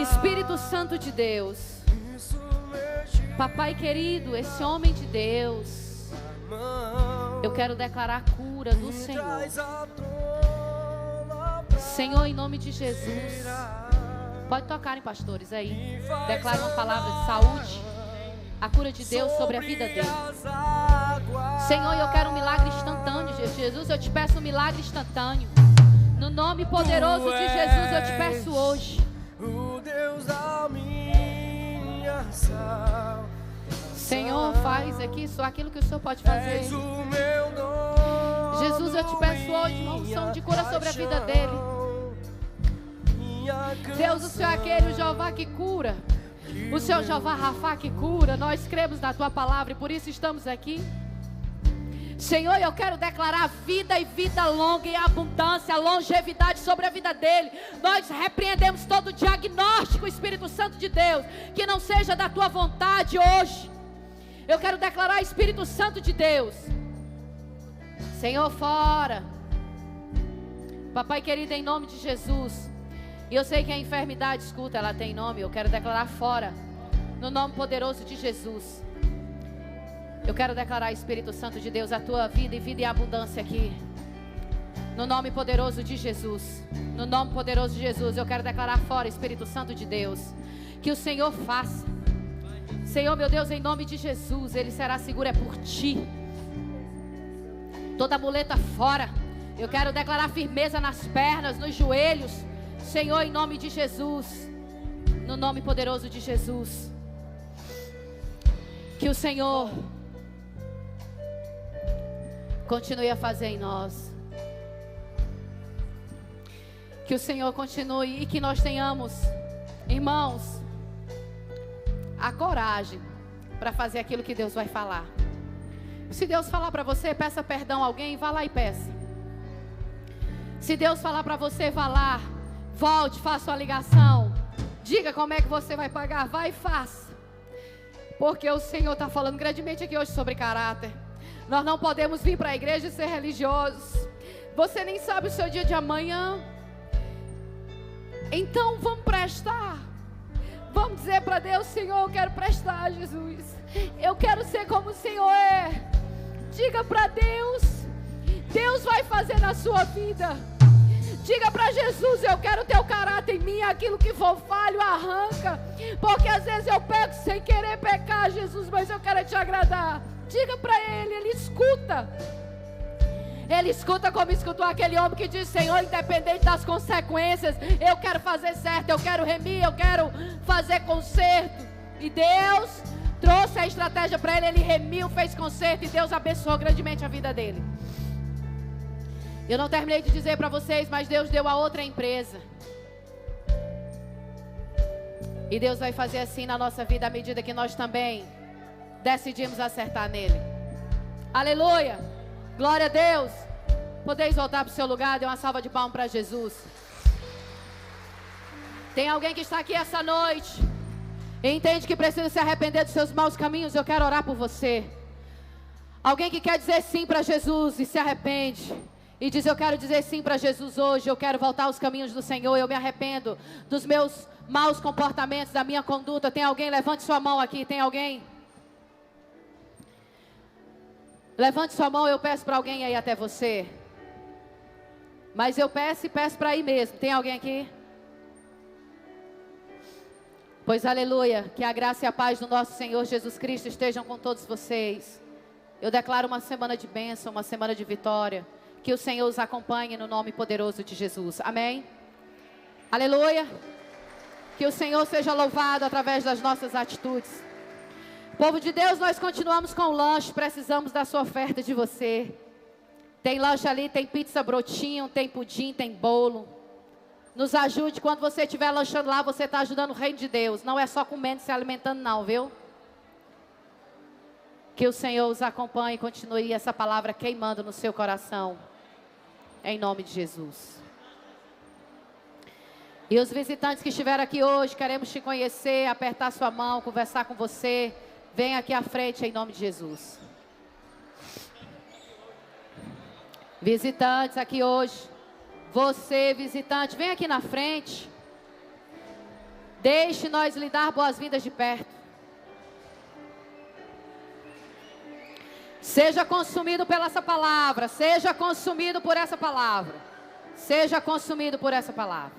Espírito Santo de Deus. Papai querido, esse homem de Deus, eu quero declarar a cura do Senhor. Senhor, em nome de Jesus. Pode tocarem, pastores, aí. Declara uma palavra de saúde. A cura de Deus sobre a vida dele. Senhor, eu quero um milagre instantâneo. Jesus, eu te peço um milagre instantâneo. No nome poderoso de Jesus, eu te peço hoje. Senhor, faz aqui só aquilo que o Senhor pode fazer. Jesus, eu te peço hoje uma unção de cura sobre a vida dele. Deus, o Senhor é aquele, o Jeová que cura. O Senhor Jeová Rafá que cura. Nós cremos na tua palavra e por isso estamos aqui. Senhor, eu quero declarar vida e vida longa e abundância, longevidade sobre a vida dele. Nós repreendemos todo diagnóstico, Espírito Santo de Deus, que não seja da tua vontade hoje. Eu quero declarar, Espírito Santo de Deus, Senhor, fora. Papai querido, em nome de Jesus. E eu sei que a enfermidade, escuta, ela tem nome. Eu quero declarar fora, no nome poderoso de Jesus. Eu quero declarar, Espírito Santo de Deus, a tua vida e vida e abundância aqui. No nome poderoso de Jesus. No nome poderoso de Jesus, eu quero declarar fora, Espírito Santo de Deus, que o Senhor faça. Senhor, meu Deus, em nome de Jesus, ele será seguro, é por ti. Toda muleta fora. Eu quero declarar firmeza nas pernas, nos joelhos. Senhor, em nome de Jesus. No nome poderoso de Jesus. Que o Senhor continue a fazer em nós. Que o Senhor continue e que nós tenhamos, irmãos, a coragem para fazer aquilo que Deus vai falar. Se Deus falar para você, peça perdão a alguém, vá lá e peça. Se Deus falar para você, vá lá, volte, faça uma ligação, diga como é que você vai pagar, vai e faça. Porque o Senhor está falando grandemente aqui hoje sobre caráter. Nós não podemos vir para a igreja e ser religiosos. Você nem sabe o seu dia de amanhã. Então vamos prestar. Vamos dizer para Deus: Senhor, eu quero prestar, Jesus. Eu quero ser como o Senhor é. Diga para Deus. Deus vai fazer na sua vida. Diga para Jesus: eu quero teu caráter em mim. Aquilo que for falho, arranca. Porque às vezes eu peco sem querer pecar, Jesus, mas eu quero te agradar. Diga para Ele, Ele escuta. Ele escuta como escutou aquele homem que disse: Senhor, independente das consequências, eu quero fazer certo, eu quero remir, eu quero fazer conserto. E Deus trouxe a estratégia para ele, ele remiu, fez conserto, e Deus abençoou grandemente a vida dele. Eu não terminei de dizer para vocês, mas Deus deu a outra empresa. E Deus vai fazer assim na nossa vida à medida que nós também decidimos acertar nele. Aleluia! Glória a Deus! Podeis voltar para o seu lugar, dê uma salva de palmas para Jesus. Tem alguém que está aqui essa noite e entende que precisa se arrepender dos seus maus caminhos? Eu quero orar por você. Alguém que quer dizer sim para Jesus e se arrepende e diz: eu quero dizer sim para Jesus hoje, eu quero voltar aos caminhos do Senhor, eu me arrependo dos meus maus comportamentos, da minha conduta. Tem alguém? Levante sua mão aqui. Tem alguém? Levante sua mão, eu peço para alguém aí até você. Mas eu peço e peço para ir mesmo. Tem alguém aqui? Pois aleluia, que a graça e a paz do nosso Senhor Jesus Cristo estejam com todos vocês. Eu declaro uma semana de bênção, uma semana de vitória. Que o Senhor os acompanhe no nome poderoso de Jesus. Amém? Aleluia. Que o Senhor seja louvado através das nossas atitudes. Povo de Deus, nós continuamos com o lanche. Precisamos da sua oferta de você. Tem lanche ali, tem pizza brotinho, tem pudim, tem bolo. Nos ajude. Quando você estiver lanchando lá, você está ajudando o reino de Deus. Não é só comendo e se alimentando não, viu? Que o Senhor os acompanhe e continue essa palavra queimando no seu coração. Em nome de Jesus. E os visitantes que estiveram aqui hoje, queremos te conhecer, apertar sua mão, conversar com você. Vem aqui à frente em nome de Jesus. Visitantes aqui hoje. Você, visitante, vem aqui na frente. Deixe nós lhe dar boas-vindas de perto. Seja consumido pela essa palavra. Seja consumido por essa palavra. Seja consumido por essa palavra.